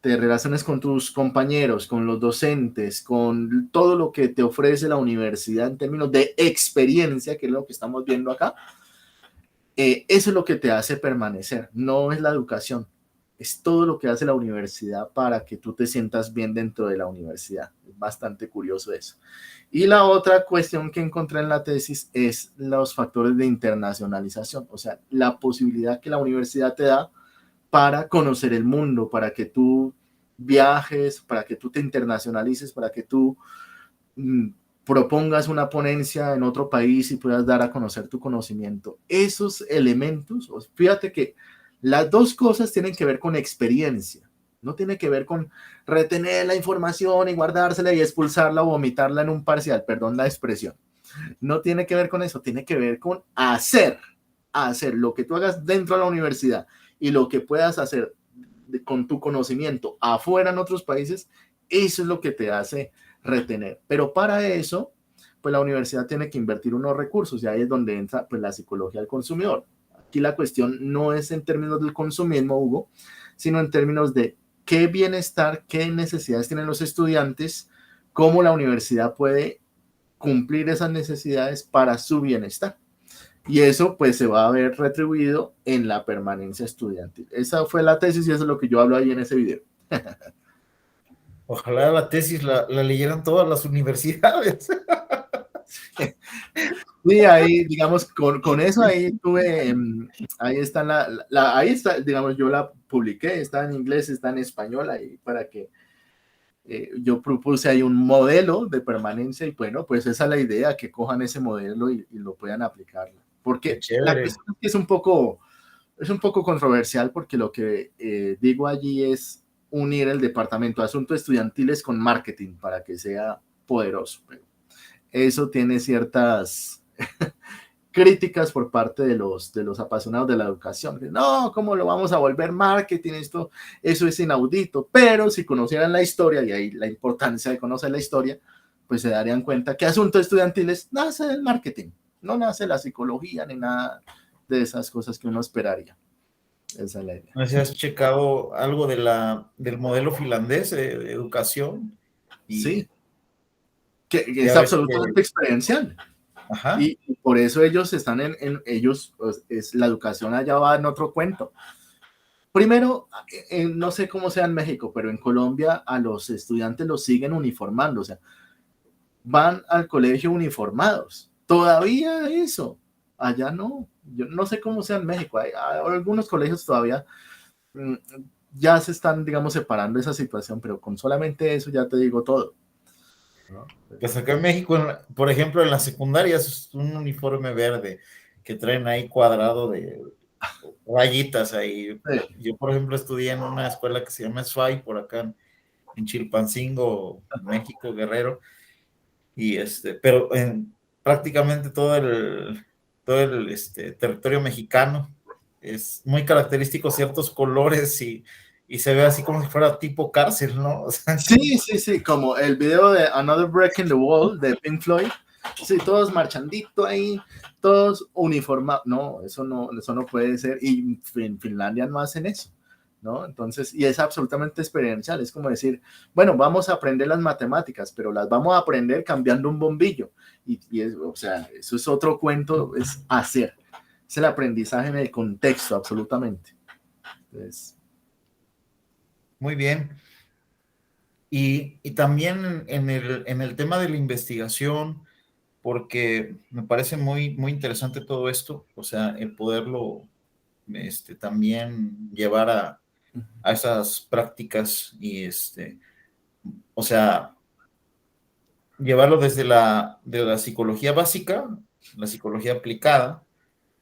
te relaciones con tus compañeros, con los docentes, con todo lo que te ofrece la universidad en términos de experiencia, que es lo que estamos viendo acá, eso es lo que te hace permanecer, no es la educación, es todo lo que hace la universidad para que tú te sientas bien dentro de la universidad. Es bastante curioso eso. Y la otra cuestión que encontré en la tesis es los factores de internacionalización, o sea, la posibilidad que la universidad te da para conocer el mundo, para que tú viajes, para que tú te internacionalices, para que tú propongas una ponencia en otro país y puedas dar a conocer tu conocimiento. Esos elementos, fíjate que las dos cosas tienen que ver con experiencia, no tiene que ver con retener la información y guardársela y expulsarla o vomitarla en un parcial, perdón la expresión. No tiene que ver con eso, tiene que ver con hacer lo que tú hagas dentro de la universidad y lo que puedas hacer con tu conocimiento afuera en otros países, eso es lo que te hace retener. Pero para eso, pues la universidad tiene que invertir unos recursos y ahí es donde entra pues la psicología del consumidor. Aquí la cuestión no es en términos del consumismo, Hugo, sino en términos de qué bienestar, qué necesidades tienen los estudiantes, cómo la universidad puede cumplir esas necesidades para su bienestar. Y eso pues se va a ver retribuido en la permanencia estudiantil. Esa fue la tesis y eso es lo que yo hablo ahí en ese video. Ojalá la tesis la leyeran todas las universidades. Y ahí, digamos, con eso ahí tuve, ahí está ahí está, digamos, yo la publiqué, está en inglés, está en español, ahí para que yo propuse ahí un modelo de permanencia y bueno, pues esa es la idea, que cojan ese modelo y lo puedan aplicar. Qué Porque la chévere. cuestión es un poco controversial porque lo que digo allí es unir el departamento de asuntos estudiantiles con marketing para que sea poderoso. Pero eso tiene ciertas críticas por parte de los apasionados de la educación. No, ¿cómo lo vamos a volver marketing? Eso es inaudito. Pero si conocieran la historia, y ahí la importancia de conocer la historia, pues se darían cuenta que asuntos estudiantiles nace del marketing, no nace la psicología ni nada de esas cosas que uno esperaría. Esa es la idea. No sé si has checado algo del modelo finlandés de educación y Sí, que es ya ves que, absolutamente experiencial. ajá, Y por eso ellos están ellos, pues, la educación allá va en otro cuento. Primero, no sé cómo sea en México, pero en Colombia a los estudiantes los siguen uniformando, o sea, van al colegio uniformados. Todavía eso, allá no. Yo no sé cómo sea en México. Hay algunos colegios todavía mm, ya se están, digamos, separando esa situación, pero con solamente eso ya te digo todo, ¿no? pues acá en México, por ejemplo, en la secundaria es un uniforme verde que traen ahí cuadrado de rayitas ahí. Sí. Yo, por ejemplo, estudié en una escuela que se llama SFAI, por acá en Chilpancingo, México, Guerrero, y pero en prácticamente todo el territorio mexicano es muy característico ciertos colores y se ve así como si fuera tipo cárcel, ¿no? O sea, Sí, sí, sí, como el video de Another Break in the Wall de Pink Floyd. Sí, todos marchandito ahí, todos uniformados. No, eso no puede ser. Y en Finlandia no hacen eso, ¿no? Entonces, y es absolutamente experiencial. Es como decir, bueno, vamos a aprender las matemáticas, pero las vamos a aprender cambiando un bombillo. O sea, eso es otro cuento, es hacer. Es el aprendizaje en el contexto, absolutamente. Entonces, muy bien. Y también en el tema de la investigación, porque me parece muy, muy interesante todo esto, o sea, el poderlo también llevar a esas prácticas y o sea, llevarlo desde de la psicología básica la psicología aplicada,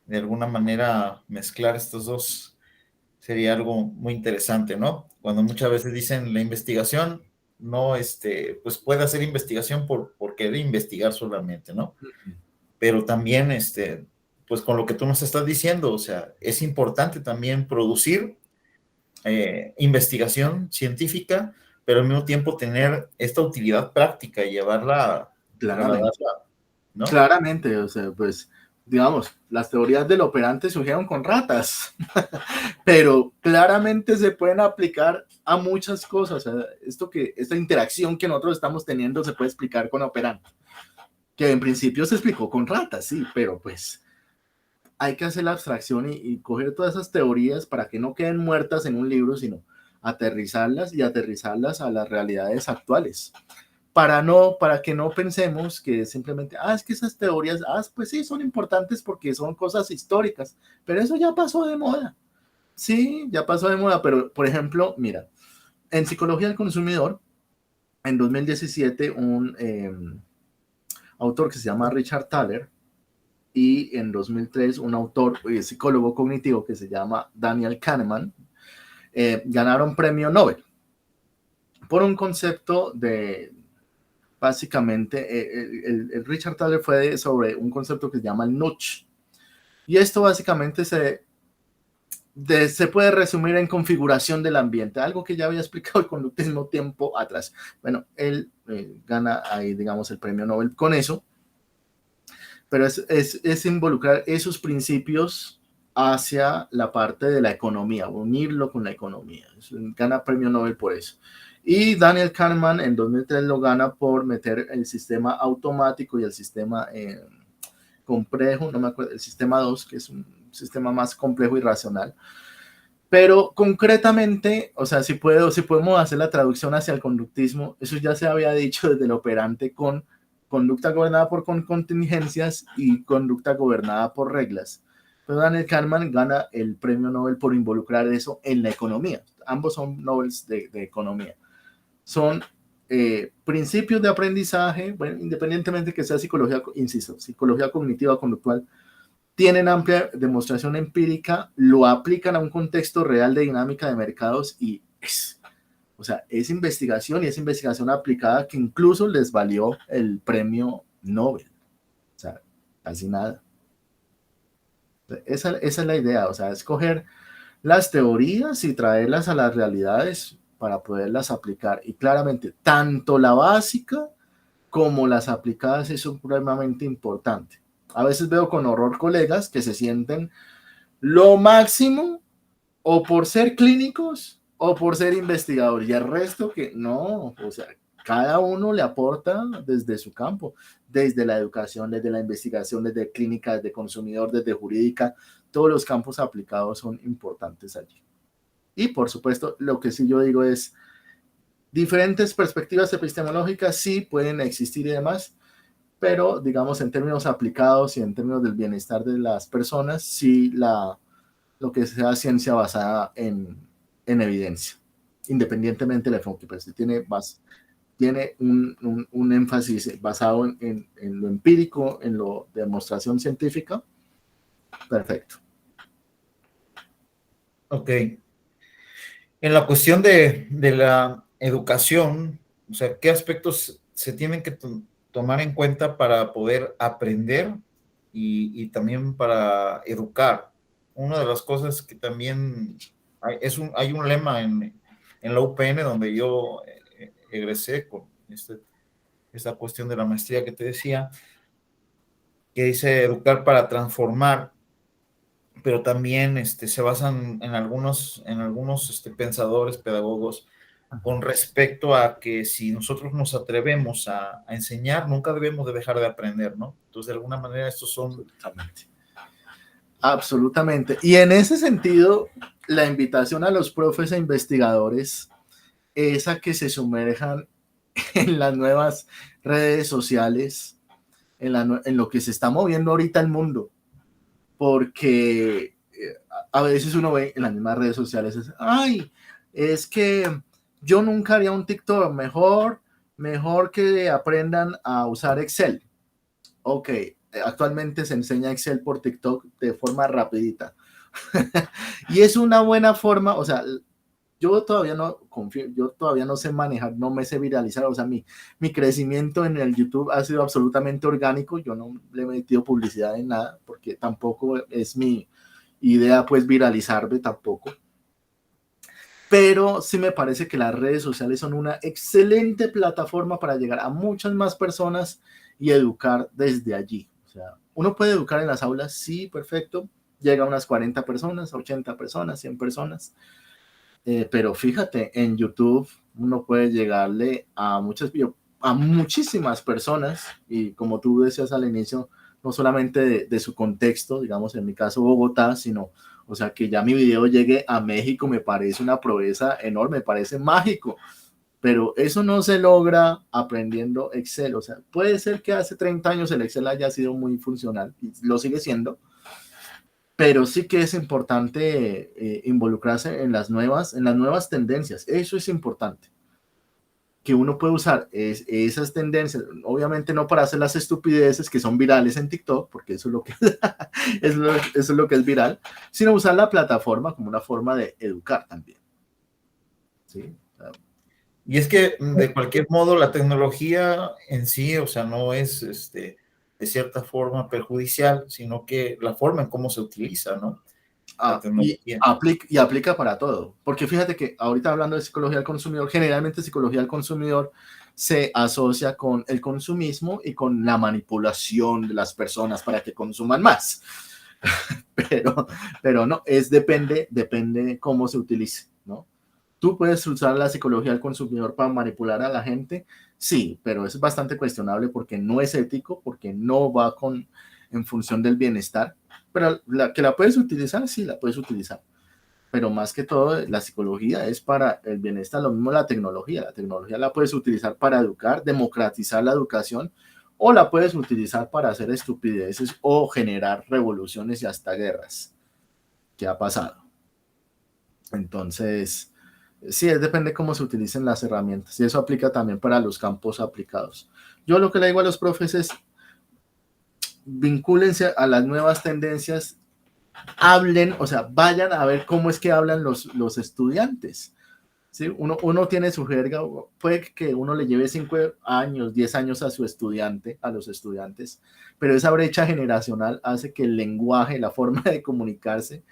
de alguna manera mezclar estos dos sería algo muy interesante, ¿no? Cuando muchas veces dicen la investigación, no, pues puede hacer investigación por querer investigar solamente, ¿no? Pero también, pues con lo que tú nos estás diciendo, o sea, es importante también producir investigación científica, pero al mismo tiempo tener esta utilidad práctica y llevarla, Claramente. trasladarla, ¿no? Claramente, o sea, pues, digamos, las teorías del operante surgieron con ratas, pero claramente se pueden aplicar a muchas cosas. O sea, esta interacción que nosotros estamos teniendo se puede explicar con operante, que en principio se explicó con ratas, sí, pero pues hay que hacer la abstracción y coger todas esas teorías para que no queden muertas en un libro, sino aterrizarlas y aterrizarlas a las realidades actuales. Para que no pensemos que simplemente, es que esas teorías, pues sí, son importantes porque son cosas históricas, pero eso ya pasó de moda. Sí, ya pasó de moda, pero por ejemplo, mira, en psicología del consumidor, en 2017, un autor que se llama Richard Thaler, y en 2003 un autor, psicólogo cognitivo que se llama Daniel Kahneman, ganaron premio Nobel por un concepto de, básicamente, el Richard Thaler fue sobre un concepto que se llama el nudge. Y esto básicamente se puede resumir en configuración del ambiente, algo que ya había explicado el conductismo tiempo atrás. Bueno, él gana ahí, digamos, el premio Nobel con eso, pero es involucrar esos principios hacia la parte de la economía, unirlo con la economía. Gana premio Nobel por eso. Y Daniel Kahneman en 2003 lo gana por meter el sistema automático y el sistema complejo, no me acuerdo, el sistema 2, que es un sistema más complejo y racional. Pero concretamente, o sea, si podemos hacer la traducción hacia el conductismo, eso ya se había dicho desde el operante con conducta gobernada por contingencias y conducta gobernada por reglas. Pero Daniel Kahneman gana el premio Nobel por involucrar eso en la economía. Ambos son Nobels de economía. Son principios de aprendizaje, bueno, independientemente que sea psicología, insisto, psicología cognitiva conductual, tienen amplia demostración empírica, lo aplican a un contexto real de dinámica de mercados y es investigación, y es investigación aplicada que incluso les valió el premio Nobel. O sea, casi nada. Esa es la idea, o sea, escoger las teorías y traerlas a las realidades para poderlas aplicar. Y claramente, tanto la básica como las aplicadas es supremamente importante. A veces veo con horror colegas que se sienten lo máximo o por ser clínicos o por ser investigadores, y el resto que no, o sea, cada uno le aporta desde su campo, desde la educación, desde la investigación, desde clínica, desde consumidor, desde jurídica, todos los campos aplicados son importantes allí. Y por supuesto, lo que sí yo digo es, diferentes perspectivas epistemológicas sí pueden existir y demás, pero digamos en términos aplicados y en términos del bienestar de las personas, sí lo que sea ciencia basada en evidencia, independientemente del enfoque, pero sí tiene un énfasis basado en lo empírico, en la demostración científica. Perfecto. Ok. En la cuestión de la educación, o sea, ¿qué aspectos se tienen que tomar en cuenta para poder aprender y también para educar? Una de las cosas que también hay un lema en la UPN donde yo egresé con esta cuestión de la maestría que te decía, que dice educar para transformar, pero también se basan en algunos pensadores, pedagogos, con respecto a que si nosotros nos atrevemos a enseñar, nunca debemos de dejar de aprender, ¿no? Entonces, de alguna manera, estos son... Absolutamente. Absolutamente. Y en ese sentido, la invitación a los profes e investigadores es a que se sumerjan en las nuevas redes sociales, en lo que se está moviendo ahorita el mundo, porque a veces uno ve en las mismas redes sociales, es que yo nunca haría un TikTok, mejor que aprendan a usar Excel. Ok, actualmente se enseña Excel por TikTok de forma rapidita. Y es una buena forma, o sea, yo todavía no confío, yo todavía no sé manejar, no me sé viralizar, o sea, mi crecimiento en el YouTube ha sido absolutamente orgánico, yo no le he metido publicidad en nada, porque tampoco es mi idea, pues, viralizarme tampoco. Pero sí me parece que las redes sociales son una excelente plataforma para llegar a muchas más personas y educar desde allí. O sea, uno puede educar en las aulas, sí, perfecto, llega a unas 40 personas, 80 personas, 100 personas, pero fíjate, en YouTube uno puede llegarle a a muchísimas personas y como tú decías al inicio, no solamente de su contexto, digamos en mi caso Bogotá, sino, o sea, que ya mi video llegue a México me parece una proeza enorme, me parece mágico, pero eso no se logra aprendiendo Excel. O sea, puede ser que hace 30 años el Excel haya sido muy funcional y lo sigue siendo, pero sí que es importante involucrarse en las nuevas tendencias. Eso es importante, que uno puede usar esas tendencias, obviamente no para hacer las estupideces que son virales en TikTok, porque eso es lo que, eso es lo que es viral, sino usar la plataforma como una forma de educar también. ¿Sí? Y es que de cualquier modo la tecnología en sí, o sea, no es de cierta forma perjudicial, sino que la forma en cómo se utiliza, ¿no? La tecnología. Y aplica para todo, porque fíjate que ahorita hablando de psicología del consumidor, generalmente psicología del consumidor se asocia con el consumismo y con la manipulación de las personas para que consuman más. pero, pero no, depende cómo se utilice, ¿no? ¿Tú puedes usar la psicología del consumidor para manipular a la gente? Sí, pero es bastante cuestionable porque no es ético, porque no va en función del bienestar. Pero que la puedes utilizar, sí, la puedes utilizar. Pero más que todo, la psicología es para el bienestar, lo mismo la tecnología. La tecnología la puedes utilizar para educar, democratizar la educación, o la puedes utilizar para hacer estupideces o generar revoluciones y hasta guerras, que ha pasado. Entonces, sí, depende cómo se utilicen las herramientas y eso aplica también para los campos aplicados. Yo lo que le digo a los profes es vincúlense a las nuevas tendencias, hablen, o sea, vayan a ver cómo es que hablan los estudiantes. ¿Sí? Uno tiene su jerga, puede que uno le lleve 5 años, 10 años a su estudiante, a los estudiantes, pero esa brecha generacional hace que el lenguaje, la forma de comunicarse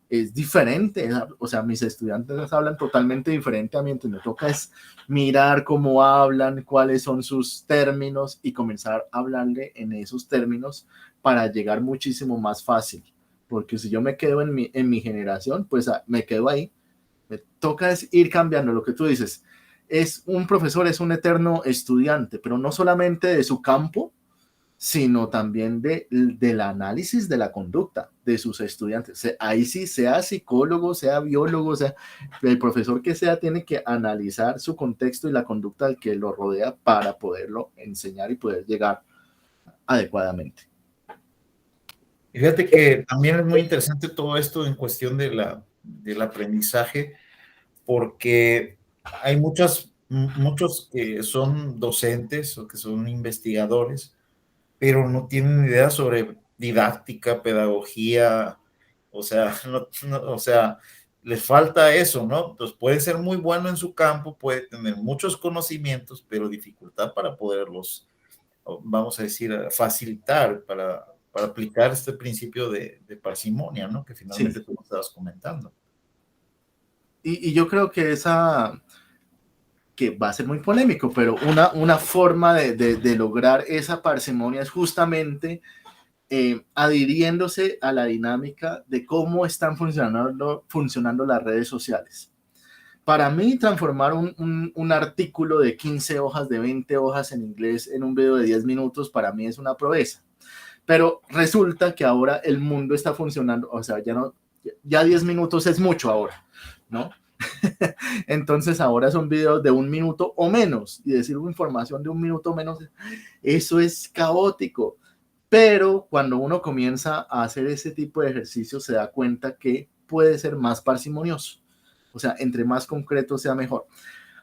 es diferente, o sea, mis estudiantes hablan totalmente diferente a mí, entonces me toca es mirar cómo hablan, cuáles son sus términos y comenzar a hablarle en esos términos para llegar muchísimo más fácil, porque si yo me quedo en mi generación, pues me quedo ahí, me toca es ir cambiando lo que tú dices, es un profesor, es un eterno estudiante, pero no solamente de su campo, sino también del análisis de la conducta de sus estudiantes. Ahí sí, sea psicólogo, sea biólogo, sea el profesor que sea, tiene que analizar su contexto y la conducta del que lo rodea para poderlo enseñar y poder llegar adecuadamente. Y fíjate que también es muy interesante todo esto en cuestión del aprendizaje, porque hay muchos que son docentes o que son investigadores, pero no tienen idea sobre didáctica, pedagogía, o sea, o sea, les falta eso, ¿no? Pues puede ser muy bueno en su campo, puede tener muchos conocimientos, pero dificultad para poderlos, vamos a decir, facilitar para aplicar este principio de parsimonia, ¿no? Que finalmente Sí, tú estabas comentando. y yo creo que que va a ser muy polémico, pero una forma de lograr esa parsimonia es justamente adhiriéndose a la dinámica de cómo están funcionando las redes sociales. Para mí, transformar un artículo de 15 hojas, de 20 hojas en inglés en un video de 10 minutos, para mí es una proeza. Pero resulta que ahora el mundo está funcionando, o sea, ya 10 minutos es mucho ahora, ¿no? Entonces ahora son videos de 1 minuto o menos y decir información de 1 minuto o menos, eso es caótico. Pero cuando uno comienza a hacer ese tipo de ejercicio se da cuenta que puede ser más parsimonioso. O sea, entre más concreto sea mejor.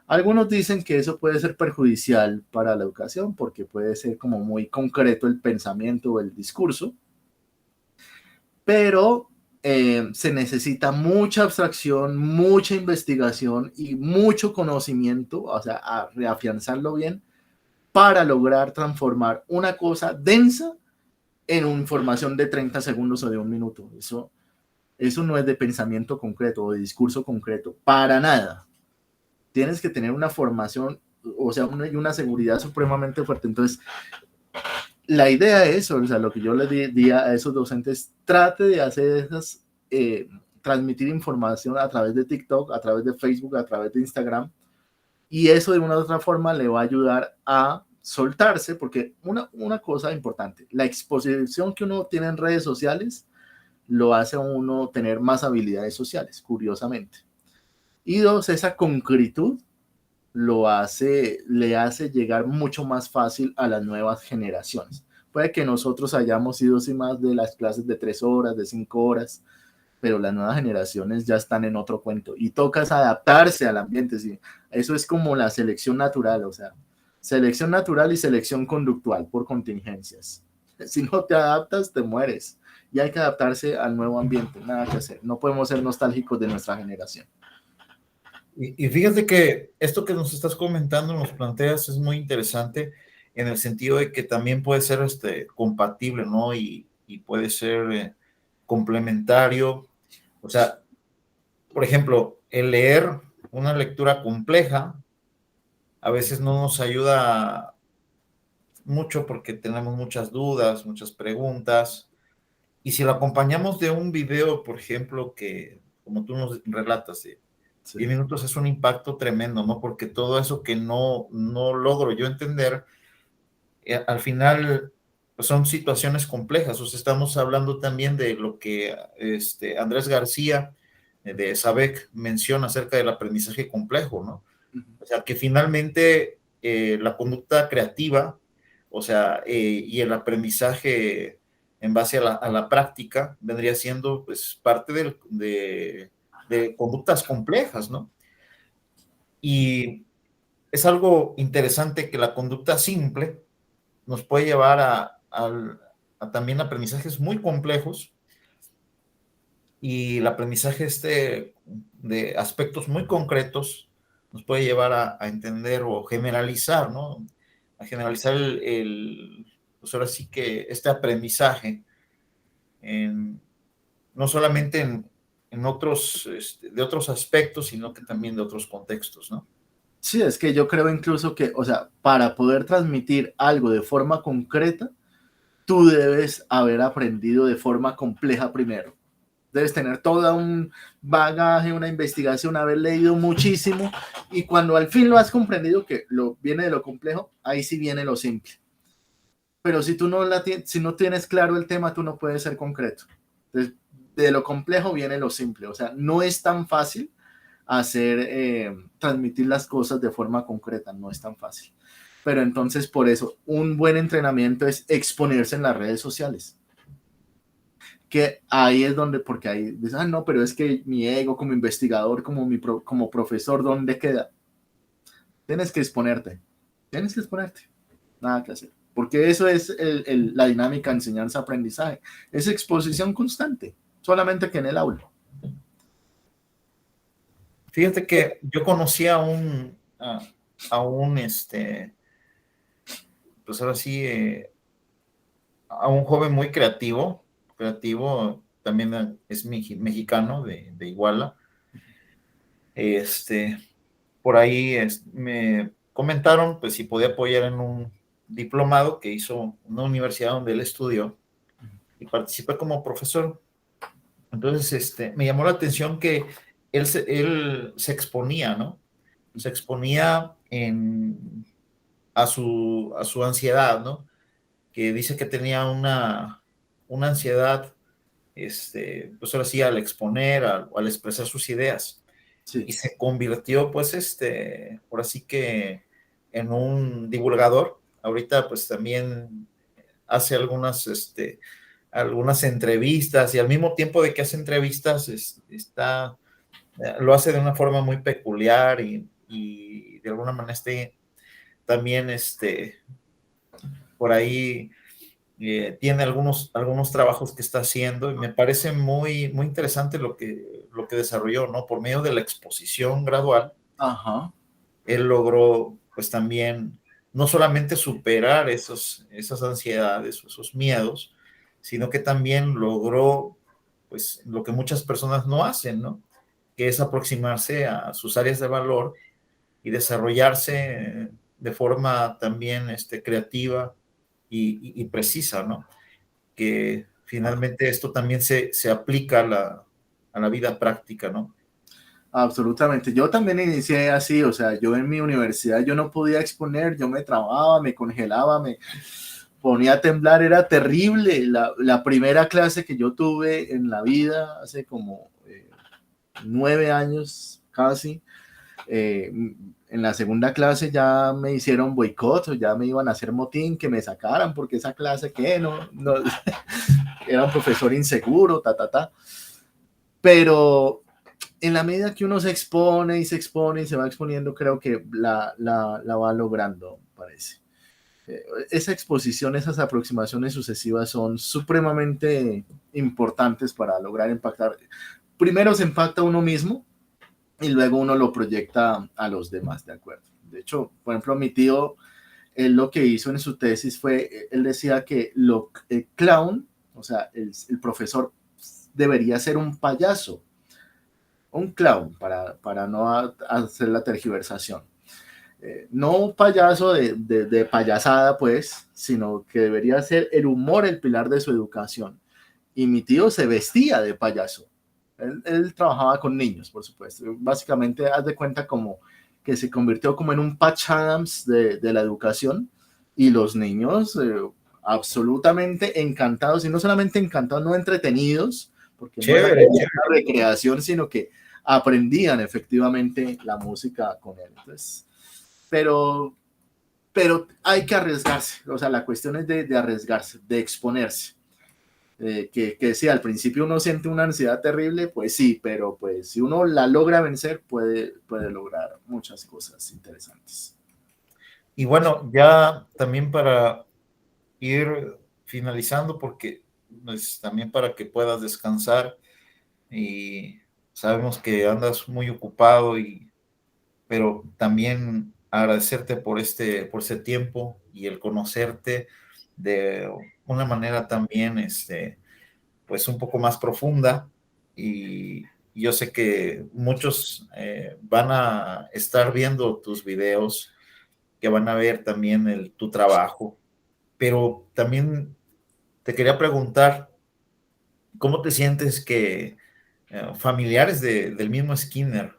Algunos dicen que eso puede ser perjudicial para la educación porque puede ser como muy concreto el pensamiento o el discurso, pero se necesita mucha abstracción, mucha investigación y mucho conocimiento, o sea, a reafianzarlo bien para lograr transformar una cosa densa en una información de 30 segundos o de un minuto. Eso no es de pensamiento concreto o de discurso concreto, para nada. Tienes que tener una formación, o sea, una seguridad supremamente fuerte. Entonces, la idea es, o sea, lo que yo le di a esos docentes, trate de hacer esas, transmitir información a través de TikTok, a través de Facebook, a través de Instagram, y eso de una u otra forma le va a ayudar a soltarse, porque una cosa importante, la exposición que uno tiene en redes sociales lo hace a uno tener más habilidades sociales, curiosamente. Y dos, esa concretud le hace llegar mucho más fácil a las nuevas generaciones. Puede que nosotros hayamos sido sin más de las clases de 3 horas, de 5 horas, pero las nuevas generaciones ya están en otro cuento y tocas adaptarse al ambiente. ¿Sí? Eso es como la selección natural, o sea, selección natural y selección conductual por contingencias. Si no te adaptas, te mueres y hay que adaptarse al nuevo ambiente, nada que hacer. No podemos ser nostálgicos de nuestra generación. Y fíjate que esto que nos estás comentando, nos planteas, es muy interesante en el sentido de que también puede ser compatible, ¿no? Y puede ser complementario. O sea, por ejemplo, el leer una lectura compleja a veces no nos ayuda mucho porque tenemos muchas dudas, muchas preguntas. Y si lo acompañamos de un video, por ejemplo, que como tú nos relatas, de 10 Sí. minutos, es un impacto tremendo, ¿no? Porque todo eso que no logro yo entender, al final pues son situaciones complejas. O sea, estamos hablando también de lo que Andrés García de SABEC menciona acerca del aprendizaje complejo, ¿no? O sea, que finalmente la conducta creativa, o sea, y el aprendizaje en base a la práctica vendría siendo pues parte de conductas complejas, ¿no? Y es algo interesante que la conducta simple nos puede llevar a también aprendizajes muy complejos y el aprendizaje de aspectos muy concretos nos puede llevar a entender o generalizar, ¿no? A generalizar pues ahora sí que este aprendizaje en, no solamente en otros, de otros aspectos, sino que también de otros contextos, ¿no? Sí, es que yo creo incluso que, o sea, para poder transmitir algo de forma concreta, tú debes haber aprendido de forma compleja primero. Debes tener todo un bagaje, una investigación, haber leído muchísimo y cuando al fin lo has comprendido que viene de lo complejo, ahí sí viene lo simple. Pero si tú si no tienes claro el tema, tú no puedes ser concreto. Entonces, de lo complejo viene lo simple. O sea, no es tan fácil transmitir las cosas de forma concreta, no es tan fácil. Pero entonces, por eso, un buen entrenamiento es exponerse en las redes sociales. Que ahí es donde, porque ahí dices, no, pero es que mi ego como investigador, como profesor, ¿dónde queda? Tienes que exponerte, nada que hacer. Porque eso es la dinámica de enseñanza-aprendizaje. Es exposición constante, solamente que en el aula. Fíjate que yo conocí a un pues ahora sí, a un joven muy creativo, también es mexicano de Iguala. Este, por ahí me comentaron pues si podía apoyar en un diplomado que hizo una universidad donde él estudió y participé como profesor. Entonces, me llamó la atención que él se exponía, ¿no? Se exponía a su ansiedad, ¿no? Que dice que tenía una ansiedad, pues ahora sí, al exponer, al expresar sus ideas. Y Sí. se convirtió, pues, ahora sí que en un divulgador. Ahorita, pues, también hace algunas entrevistas y al mismo tiempo de que hace entrevistas, lo hace de una forma muy peculiar y de alguna manera también por ahí tiene algunos trabajos que está haciendo y me parece muy, muy interesante lo que desarrolló, ¿no? Por medio de la exposición gradual, Ajá. él logró pues también no solamente superar esas ansiedades o esos miedos, sino que también logró pues lo que muchas personas no hacen, ¿no? Que es aproximarse a sus áreas de valor y desarrollarse de forma también creativa y precisa, ¿no? Que finalmente esto también se aplica a la vida práctica, ¿no? Absolutamente. Yo también inicié así, o sea, yo en mi universidad yo no podía exponer, yo me trababa, me congelaba, me ponía a temblar, era terrible. La primera clase que yo tuve en la vida, hace como 9 años casi, en la segunda clase ya me hicieron boicot, ya me iban a hacer motín, que me sacaran, porque esa clase que no era un profesor inseguro, ta. Pero en la medida que uno se expone y se expone y se va exponiendo, creo que la va logrando, parece. Esa exposición, esas aproximaciones sucesivas son supremamente importantes para lograr impactar. Primero se impacta uno mismo y luego uno lo proyecta a los demás, ¿de acuerdo? De hecho, por ejemplo, mi tío, él lo que hizo en su tesis fue, él decía que el clown, o sea, el profesor debería ser un clown, para no hacer la tergiversación. No un payaso de payasada, pues, sino que debería ser el humor el pilar de su educación. Y mi tío se vestía de payaso. Él trabajaba con niños, por supuesto. Básicamente, haz de cuenta como que se convirtió como en un Patch Adams de la educación, y los niños absolutamente encantados, y no solamente encantados, no entretenidos, porque no era Chévere, una chévere. recreación, sino que aprendían efectivamente la música con él. Entonces, pero, pero hay que arriesgarse, o sea, la cuestión es de arriesgarse, de exponerse. Que si al principio uno siente una ansiedad terrible, pues sí, pero pues si uno la logra vencer, puede lograr muchas cosas interesantes. Y bueno, ya también para ir finalizando, porque pues, también para que puedas descansar y sabemos que andas muy ocupado pero también agradecerte por ese tiempo y el conocerte de una manera también, pues un poco más profunda y yo sé que muchos van a estar viendo tus videos, que van a ver también tu trabajo, pero también te quería preguntar, ¿cómo te sientes que familiares del mismo Skinner,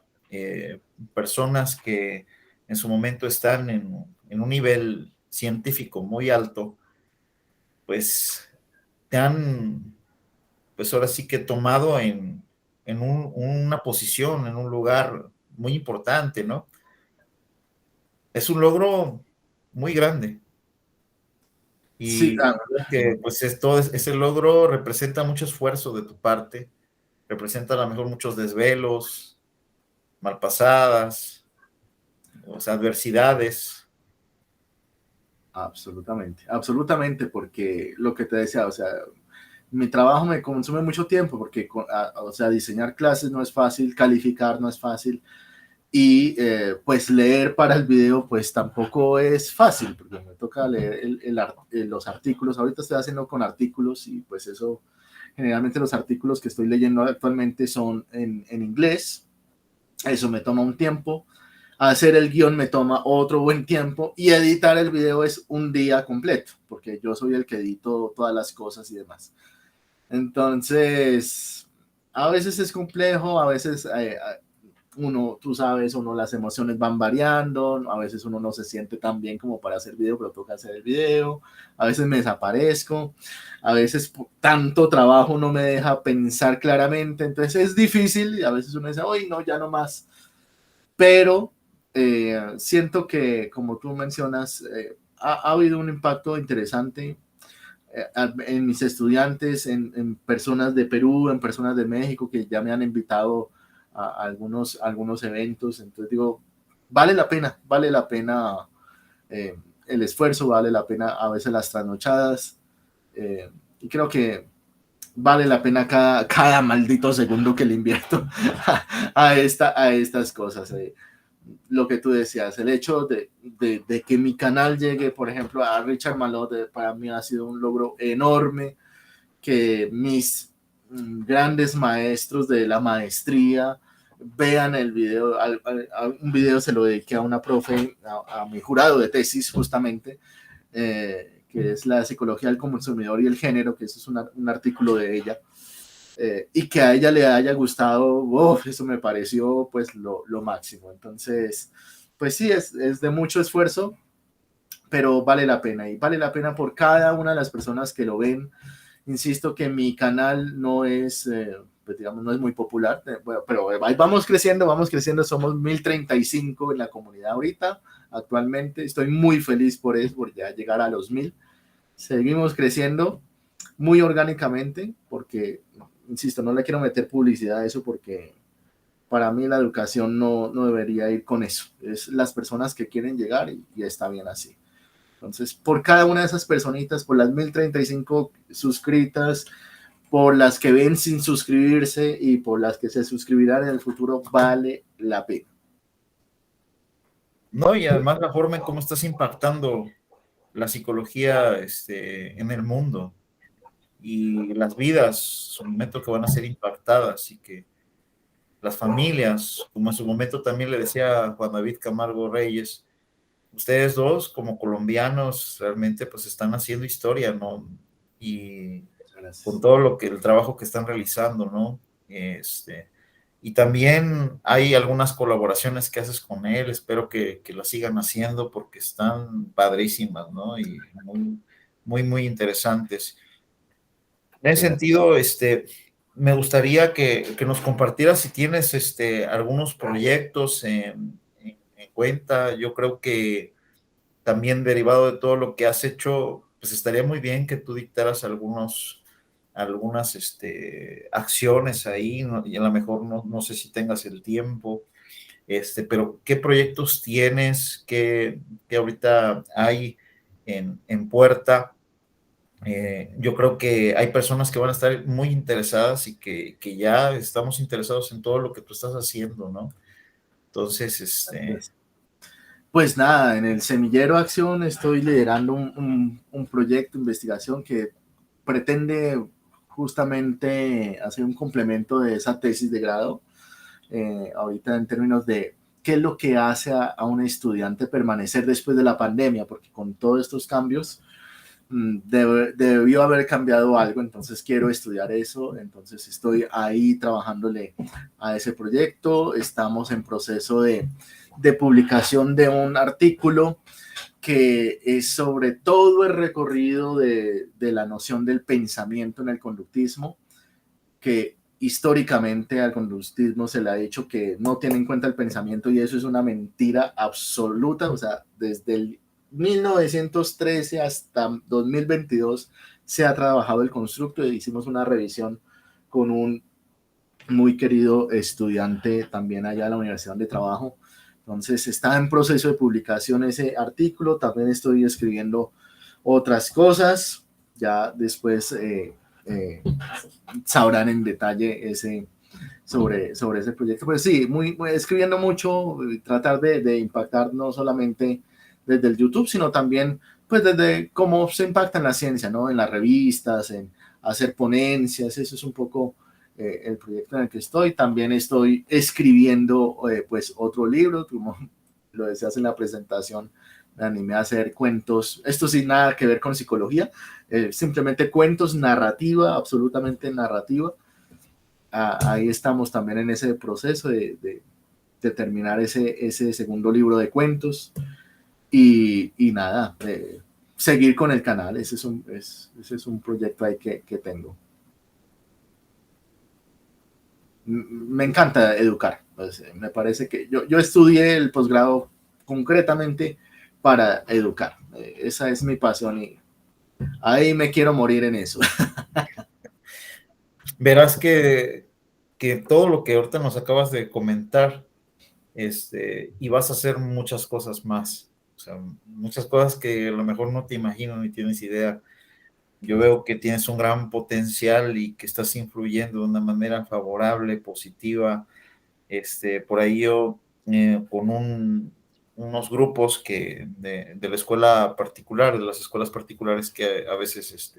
personas que en su momento están en un nivel científico muy alto, pues te han, pues ahora sí que tomado en una posición, en un lugar muy importante, ¿no? Es un logro muy grande Sí, y creo que pues todo ese logro representa mucho esfuerzo de tu parte, representa a lo mejor muchos desvelos, malpasadas, o sea, adversidades. absolutamente, absolutamente, porque lo que te decía, o sea, mi trabajo me consume mucho tiempo, porque, o sea, diseñar clases no es fácil, calificar no es fácil, y pues leer para el video pues tampoco es fácil, porque me toca leer los artículos. Ahorita estoy haciendo con artículos, y pues eso, generalmente los artículos que estoy leyendo actualmente son en inglés. Eso me toma un tiempo, hacer el guión me toma otro buen tiempo, y editar el video es un día completo, porque yo soy el que edito todas las cosas y demás. Entonces, a veces es complejo, a veces uno, tú sabes, uno, las emociones van variando, a veces uno no se siente tan bien como para hacer video, pero toca hacer el video, a veces me desaparezco, a veces tanto trabajo no me deja pensar claramente, entonces es difícil, y a veces uno dice, hoy no, ya no más, pero siento que, como tú mencionas, ha habido un impacto interesante en mis estudiantes, en personas de Perú, en personas de México que ya me han invitado a algunos eventos. Entonces digo, vale la pena el esfuerzo, vale la pena a veces las trasnochadas, y creo que vale la pena cada maldito segundo que le invierto a estas cosas. Lo que tú decías, el hecho de que mi canal llegue, por ejemplo, a Richard Malott, para mí ha sido un logro enorme, que mis grandes maestros de la maestría vean el video, un video se lo dediqué a una profe, a mi jurado de tesis justamente, que es la psicología del consumidor y el género, que eso es un artículo de ella, y que a ella le haya gustado, eso me pareció pues lo máximo. Entonces, pues sí, es de mucho esfuerzo, pero vale la pena, y vale la pena por cada una de las personas que lo ven. Insisto que mi canal no es, pues digamos, no es muy popular, bueno, pero ahí vamos creciendo, somos 1035 en la comunidad ahorita, actualmente, estoy muy feliz por eso, por ya llegar a los 1000, seguimos creciendo muy orgánicamente, porque, insisto, no le quiero meter publicidad a eso, porque para mí la educación no debería ir con eso, es las personas que quieren llegar, y está bien así. Entonces, por cada una de esas personitas, por las 1035 suscritas, por las que ven sin suscribirse y por las que se suscribirán en el futuro, vale la pena. No, y además la forma en cómo estás impactando la psicología en el mundo y las vidas, someto que van a ser impactadas y que las familias, como en su momento también le decía a Juan David Camargo Reyes, ustedes dos como colombianos realmente pues están haciendo historia, ¿no? Y con Gracias. todo lo que el trabajo que están realizando, ¿no? Y también hay algunas colaboraciones que haces con él, espero que lo sigan haciendo porque están padrísimas, ¿no? Y muy, muy, muy interesantes. En ese Gracias. sentido, me gustaría que nos compartieras si tienes algunos proyectos en cuenta. Yo creo que también derivado de todo lo que has hecho, pues estaría muy bien que tú dictaras algunas acciones ahí, ¿no? Y a lo mejor no sé si tengas el tiempo, pero ¿qué proyectos tienes que ahorita hay en puerta? Yo creo que hay personas que van a estar muy interesadas y que ya estamos interesados en todo lo que tú estás haciendo, ¿no? Entonces, Pues nada, en el Semillero Acción estoy liderando un proyecto de investigación que pretende justamente hacer un complemento de esa tesis de grado, ahorita en términos de qué es lo que hace a un estudiante permanecer después de la pandemia, porque con todos estos cambios debió haber cambiado algo, entonces quiero estudiar eso, entonces estoy ahí trabajándole a ese proyecto, estamos en proceso de publicación de un artículo que es sobre todo el recorrido de la noción del pensamiento en el conductismo, que históricamente al conductismo se le ha dicho que no tiene en cuenta el pensamiento, y eso es una mentira absoluta. O sea, desde el 1913 hasta 2022 se ha trabajado el constructo, y hicimos una revisión con un muy querido estudiante también allá en la universidad donde trabajo. Entonces está en proceso de publicación ese artículo, también estoy escribiendo otras cosas, ya después sabrán en detalle sobre ese proyecto. Pues sí, muy escribiendo mucho, tratar de impactar no solamente desde el YouTube, sino también pues desde cómo se impacta en la ciencia, ¿no? En las revistas, en hacer ponencias, eso es un poco el proyecto en el que estoy. También estoy escribiendo pues otro libro, como lo decías en la presentación, me animé a hacer cuentos, esto sin nada que ver con psicología, simplemente cuentos, narrativa, absolutamente narrativa. Ahí estamos también en ese proceso de terminar ese segundo libro de cuentos, y nada, seguir con el canal, ese es un proyecto ahí que tengo. Me encanta educar, pues, me parece que yo estudié el posgrado concretamente para educar, esa es mi pasión, y ahí me quiero morir en eso. verás que todo lo que ahorita nos acabas de comentar y vas a hacer muchas cosas más, o sea, muchas cosas que a lo mejor no te imaginas ni tienes idea. Yo veo que tienes un gran potencial y que estás influyendo de una manera favorable, positiva. Por ahí yo con unos grupos de la escuela particular, de las escuelas particulares que a veces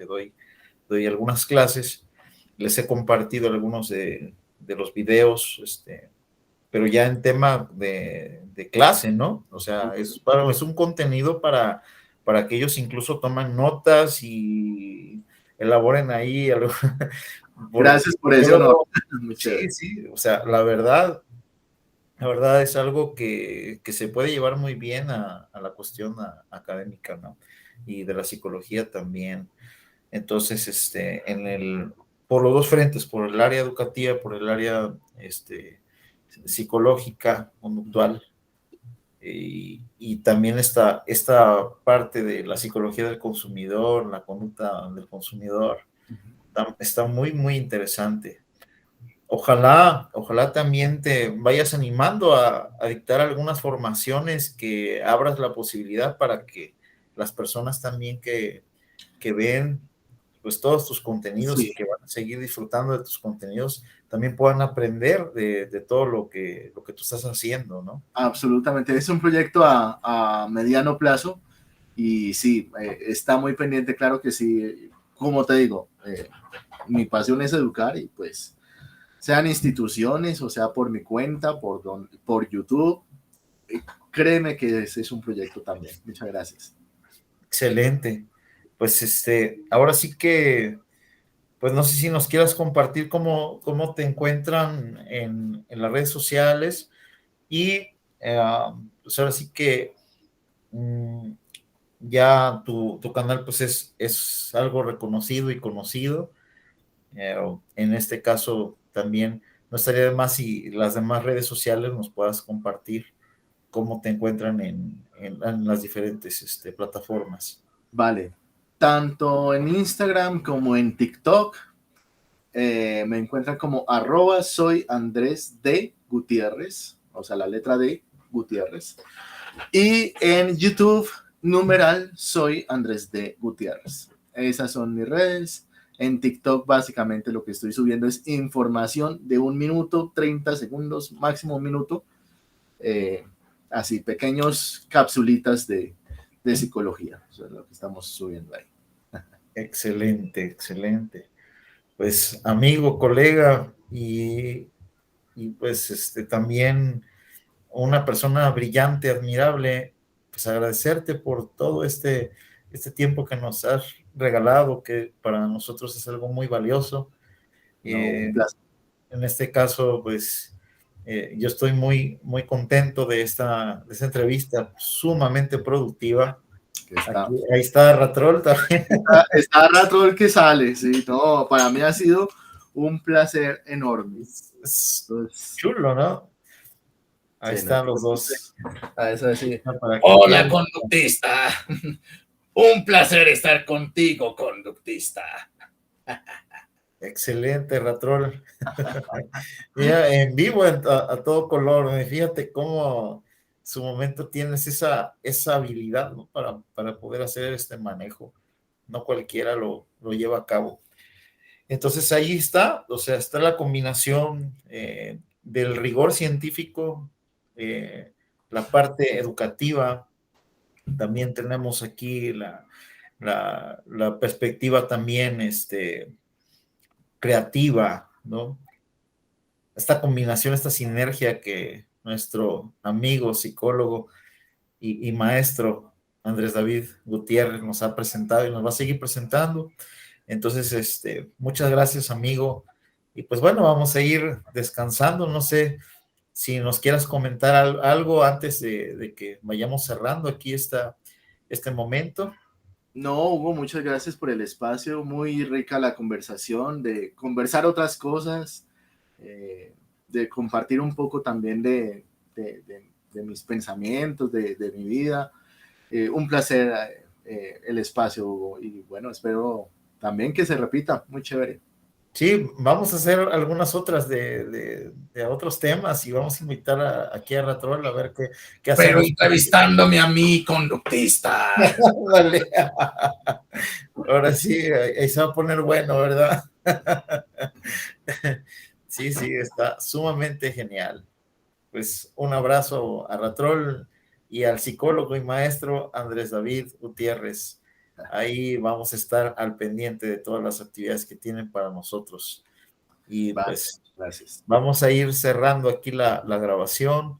doy algunas clases, les he compartido algunos de los videos, pero ya en tema de clase, ¿no? O sea, es un contenido para que ellos incluso toman notas y elaboren ahí algo. Gracias por Yo ese lo honor. veo, Muy sí, chévere. sí, o sea, la verdad es algo que se puede llevar muy bien a la cuestión académica, ¿no? Y de la psicología también. Entonces, por los dos frentes, por el área educativa, por el área, psicológica, conductual, y también esta parte de la psicología del consumidor, la conducta del consumidor, está muy, muy interesante. Ojalá también te vayas animando a dictar algunas formaciones, que abras la posibilidad para que las personas también que ven pues todos tus contenidos Sí, y que van a seguir disfrutando de tus contenidos, también puedan aprender de todo lo que tú estás haciendo, ¿no? absolutamente. Es un proyecto a mediano plazo y sí, está muy pendiente, claro que sí. Como te digo, mi pasión es educar y pues sean instituciones o sea por mi cuenta, por YouTube, créeme que ese es un proyecto también. Muchas gracias. Excelente. Pues ahora sí que, pues no sé si nos quieras compartir cómo te encuentran en las redes sociales y pues ahora sí que mm, ya tu canal pues es algo reconocido y conocido. En este caso también no estaría de más si las demás redes sociales nos puedas compartir cómo te encuentran en las diferentes plataformas. Vale, tanto en Instagram como en TikTok me encuentran como @soy Andrés D. Gutiérrez, o sea, la letra D, Gutiérrez. Y en YouTube, numeral, soy Andrés D. Gutiérrez. Esas son mis redes. En TikTok, básicamente, lo que estoy subiendo es información de 1 minuto, 30 segundos, máximo 1 minuto. eh, Así, pequeños capsulitas de psicología. Eso es lo que estamos subiendo ahí. Excelente, excelente. Pues amigo, colega y pues también una persona brillante, admirable, pues agradecerte por todo este tiempo que nos has regalado, que para nosotros es algo muy valioso. No, un Eh, placer. en este caso, pues yo estoy muy, muy contento de esta entrevista sumamente productiva. Está, Ahí está Ratrol también. está rato el que sale, sí, no, para mí ha sido un placer enorme. Es Entonces, chulo, ¿no? Ahí sí, no te están los preocupes. dos. A eso sí. Para que Hola, quede. conductista. Un placer estar contigo, conductista. Excelente, Ratrol. Mira, en vivo, a todo color. Fíjate cómo su momento tienes esa habilidad, ¿no? Para poder hacer este manejo. No cualquiera lo lleva a cabo. Entonces ahí está, o sea, está la combinación del rigor científico, la parte educativa. También tenemos aquí la perspectiva también creativa, ¿no? Esta combinación, esta sinergia que nuestro amigo, psicólogo y maestro Andrés David Gutiérrez nos ha presentado y nos va a seguir presentando. Entonces, muchas gracias, amigo. Y pues bueno, vamos a ir descansando. No sé si nos quieras comentar algo antes de que vayamos cerrando aquí este momento. No, Hugo, muchas gracias por el espacio. Muy rica la conversación, de conversar otras cosas, eh, de compartir un poco también de mis pensamientos, de mi vida. Un placer el espacio, Hugo. Y bueno, espero también que se repita. Muy chévere. Sí, vamos a hacer algunas otras de otros temas y vamos a invitar aquí a Ratrol a ver qué Pero hacemos. entrevistándome a mí, conductista. Vale. Ahora sí, ahí se va a poner bueno, ¿verdad? Sí, sí, está sumamente genial. Pues un abrazo a Ratrol y al psicólogo y maestro Andrés David Gutiérrez. Ahí vamos a estar al pendiente de todas las actividades que tienen para nosotros. Y Vale, pues gracias. vamos a ir cerrando aquí la grabación.